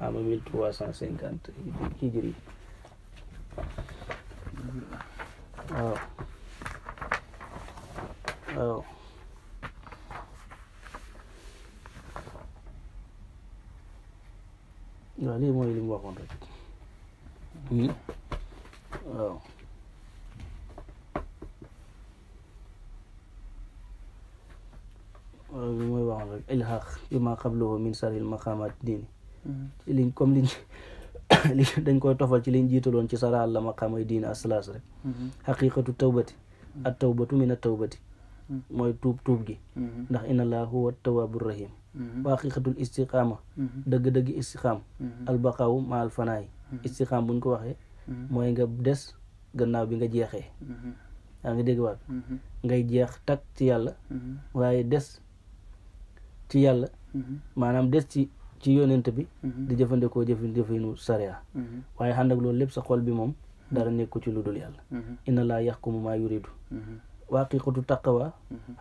ama 1350 hijri waaw waaw waaw lii mooy li mu waxoon rek waaw li mooy waxoon rek ilhaq bi ma qablahu min saril maqamat diini ci liñ comme li dañ koy tofal ci liñ jiitaloon ci saraal la maqaamay diini asalaas rek xaqiqatu tawbati at tawbatu min at tawbati mooy tuub gi ndax inna allaha huwa tawwabu rahim wa xaqiqatul istiqaama dëgg-dëgg istiqaam albaqaawu ma alfanaay istiqaam buñ ko waxee mooy nga des gannaaw bi nga jeexee yaa ngi dégg waat ngay jeex takk ci yàlla waaye des ci yàlla maanaam des ci yonent bi di jëfandikoo jëfinu sariya waaye ànd ak loolu lépp sa xol bi moom dara nekku ci lu dul yàlla inna laa yaxkumu maa yuridu wa haqiqatu taqwa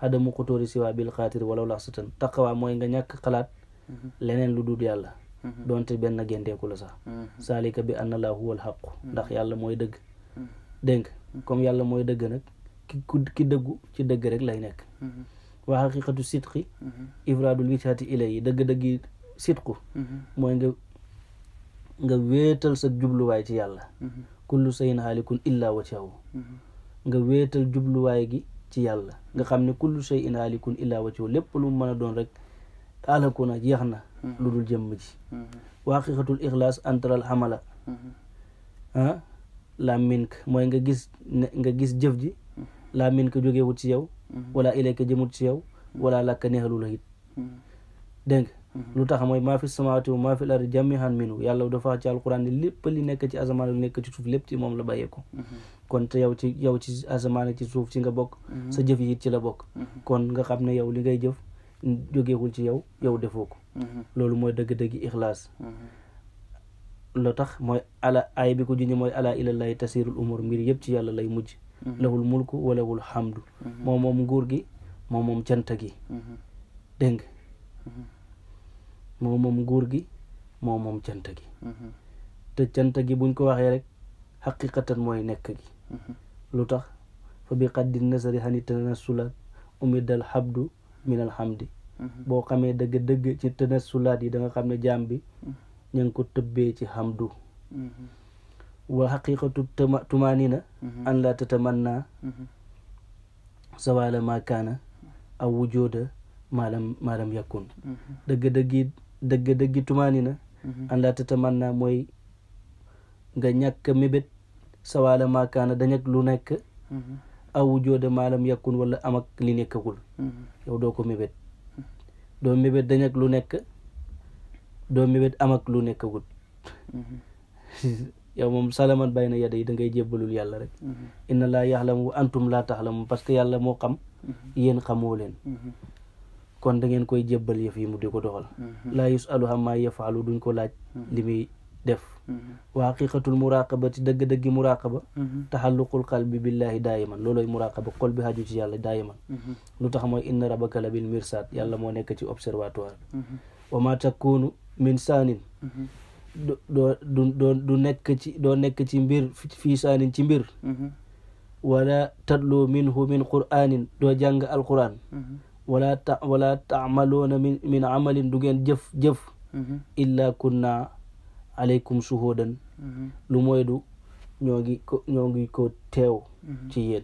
hadamu xutóori siwa bil xaatiri walaw laxsatan taqwa mooy nga ñàkk xalaat leneen lu dul yàlla doonte benn gendeeku la sax saalika bi anna laa huwal xaqu ndax yàlla mooy dëgg dégg comme yàlla mooy dëgg nag ki dëggu ci dëgg rek lay nekk wa haqiqatu sidqi ifraadul wijhati ilay dëgg-dëggi sidqu mooy nga wéetal sa jubluwaay ci yàlla kullu sayin haalikun illa wajhahu nga wéetal jubluwaay gi ci yàlla nga xam ne kullu shay'in haalikun illa wajhahu lépp lu mën a doon rek alaku na jeex na lu dul jëmm ji wa haqiqatul ixlaas antral xamala la mink mooy nga gis jëf ji la mink jógee wut ci yow wala ilayka jëmut ci yow wala lakka neexalu la it dégg nga lu tax mooy maa fi samawaati wa maa fi l-ardi jamii'an minhu yàlla dafa wax ci alquran ni lépp li nekk ci asamaan li nekk ci suuf lépp ci moom la bàyyee ko kon te yow ci asamaan ak ci suuf ci nga bokk sa jëf yi ci la bokk kon nga xam ne yow li ngay jëf jógeewul ci yow defoo ko loolu mooy dëgg-dëgg ixlaas loo tax mooy ay bi ko junñe mooy ala ilallahi tasirul umur mbir yëpp ci yàlla lay mujj lahul mulku wa lahul hamdu moom nguur gi moom cant gi dégg nga moom nguur gi moom cant gi te cant gi buñ ko waxee rek xaqiqatan mooy nekk gi lu tax fa bi qaddi nasari hani tanassulaat umidal habdu min alhamdi boo xamee dëgg-dëgg ci tanassulaat yi da nga xam ne jaam bi ña ngi ko tëbbee ci hamdu wa xaqiqatu tumaanina an la tatamanna sawala ma kaana aw wujuda maalam yakun dëgg-dëggi tumaanina an la tatamanna mooy nga ñàkk mébét sawala ma kaana dañak lu nekk aw wujuda maalam yakun wala am ak li nekkagul yow doo ko mébét doo mébét dañak lu nekk doo mébét am ak lu nekkagul yow moom salaman bayna yaday da ngay jébbalul yàlla rek inna laa yaxlamu wa antum laa taxlamu parce que yàlla moo xam yéen xamoo leen kon da ngeen koy jébbal yëf yi mu di ko doxal laa yusalu amma yafalu duñ ko laaj li muy def wa haqiqatul muraqabati dëgg-dëggi muraqaba taxalluqul qalbi billahi daayiman looloy muraqaba xol bi haju ci yàlla daayiman lu tax mooy inna rabbaka la bil mirsad yàlla moo nekk ci observatoire wa ma takunu min saanin doo nekk ci mbir fii saanin ci mbir wala tadlu minhu min qur'anin doo jàng alquran wala taamaloona min amalin du ngeen jëf illa kunna alaykum shuhudan lu mooy du ñoo ngi ko teew ci yéen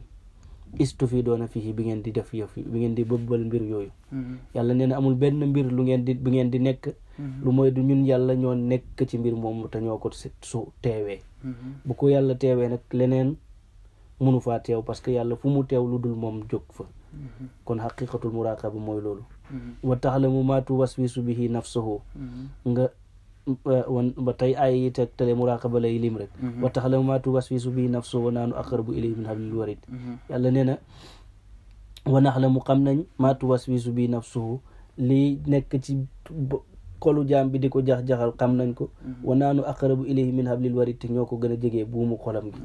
istufi doona fii bi ngeen di def yëf bi ngeen di bëbbal mbir yooyu yàlla nee na amul benn mbir bi ngeen di nekk lu mooy du ñun yàlla ñoo nekk ci mbir moomu te ñoo ko su teewee bu ko yàlla teewee nag leneen mënu faa teew parce que yàlla fu mu teew lu dul moom jóg fa kon xaqiqatul muraqaba mooy loolu wa taxlamu ma tuwaswisu bihi nafsuhu nga ba tey ay yi teg tale muraqaba lay lim rek wa taxlamu ma tuwaswisu bihi nafsuhu wa naanu aqrabu ilayhi min hablil warid yàlla nee na wa naxlamu xam nañ ma tuwaswisu bihi nafsuhu li nekk ci xolu jaam bi di ko jax-jaxal xam nañ ko wa naanu aqrabu ilayhi min hablil warid te ñoo ko gën a jegee buumu xolam gi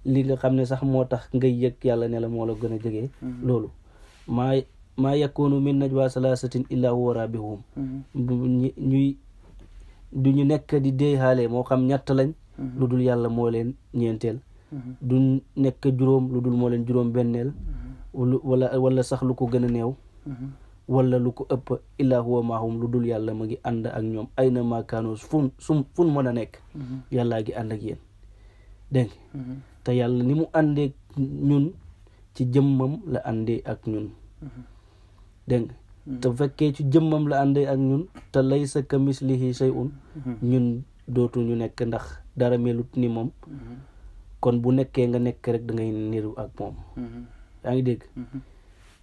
li nga xam ne sax moo tax ngay yëg yàlla ne la moo la gën a jegee loolu maa yakunu min najwa salaasatin illa huwa raabihum du ñu nekk di dee xaale moo xam ñett lañ lu dul yàlla moo leen ñeenteel du nekk juróom lu dul moo leen juróom benneel wala sax lu ko gën a néew wala lu ko ëpp illa huwa maahum lu dul yàlla ma ngi ànd ak ñoom ay na maakaano fun mën a nekk yàllaa gi ànd ak yéen dégg te yàlla ni mu àndee ñun ci jëmmam la àndee ak ñun dégg te fekkee ci jëmmam la àndee ak ñun te laysa ka mislihi shay'un ñun dootuñu nekk ndax dara melut ni moom kon bu nekkee nga nekk rek da ngay niru ak moom yaa ngi dégg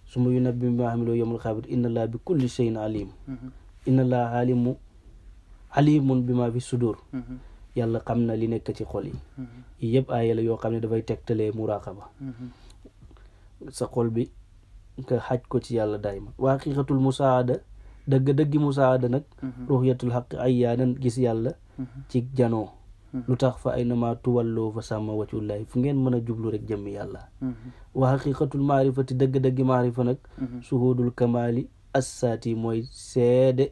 summa yunabbi'uhum bimaa 'amiluu yawmal qiyaamati inna allaha bi kulli shay'in alim inna allaha alimun bimaa fi sudur yàlla xam na li nekk ci xol yi yëpp aaya la yoo xam ne dafay tegtalee muraqaba sa xol bi nga xaj ko ci yàlla daayima wa haqiqatul musaada dëgg-dëggi musaada nag ruhyatul haqq ayyaanan gis yàlla ci janoo lu tax fa aynama tuwalloo fa sàmma wajhullahi fu ngeen mën a jublu rek jëmmi yàlla wa haqiqatul maarifati dëgg-dëggi maarifa nag suhudul kamali assaati mooy seede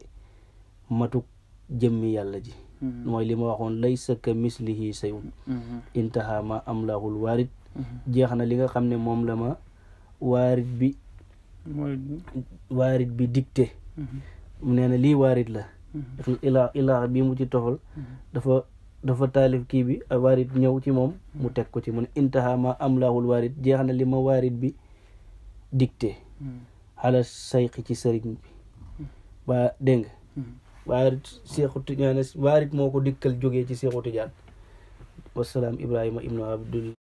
matuk jëmmi yàlla ji mooy li ma waxoon laysa ka mislihi shay'un intaha ma amlahul waarid jeex na li nga xam ne moom la ma waarid bi dicté nee na lii waarid la ilaa bi mu ci toxal dafa taalif kii bi waarid ñëw ci moom mu teg ko ci mu ne intaha ma amlahul waarid jeex na li ma waarid bi dicté xala sayqi ci sëriñ bi ba dégg nga waarit moo ko dikkal jógee ci Seexu Tijaan wasalaam Ibrahima ibnu Abdul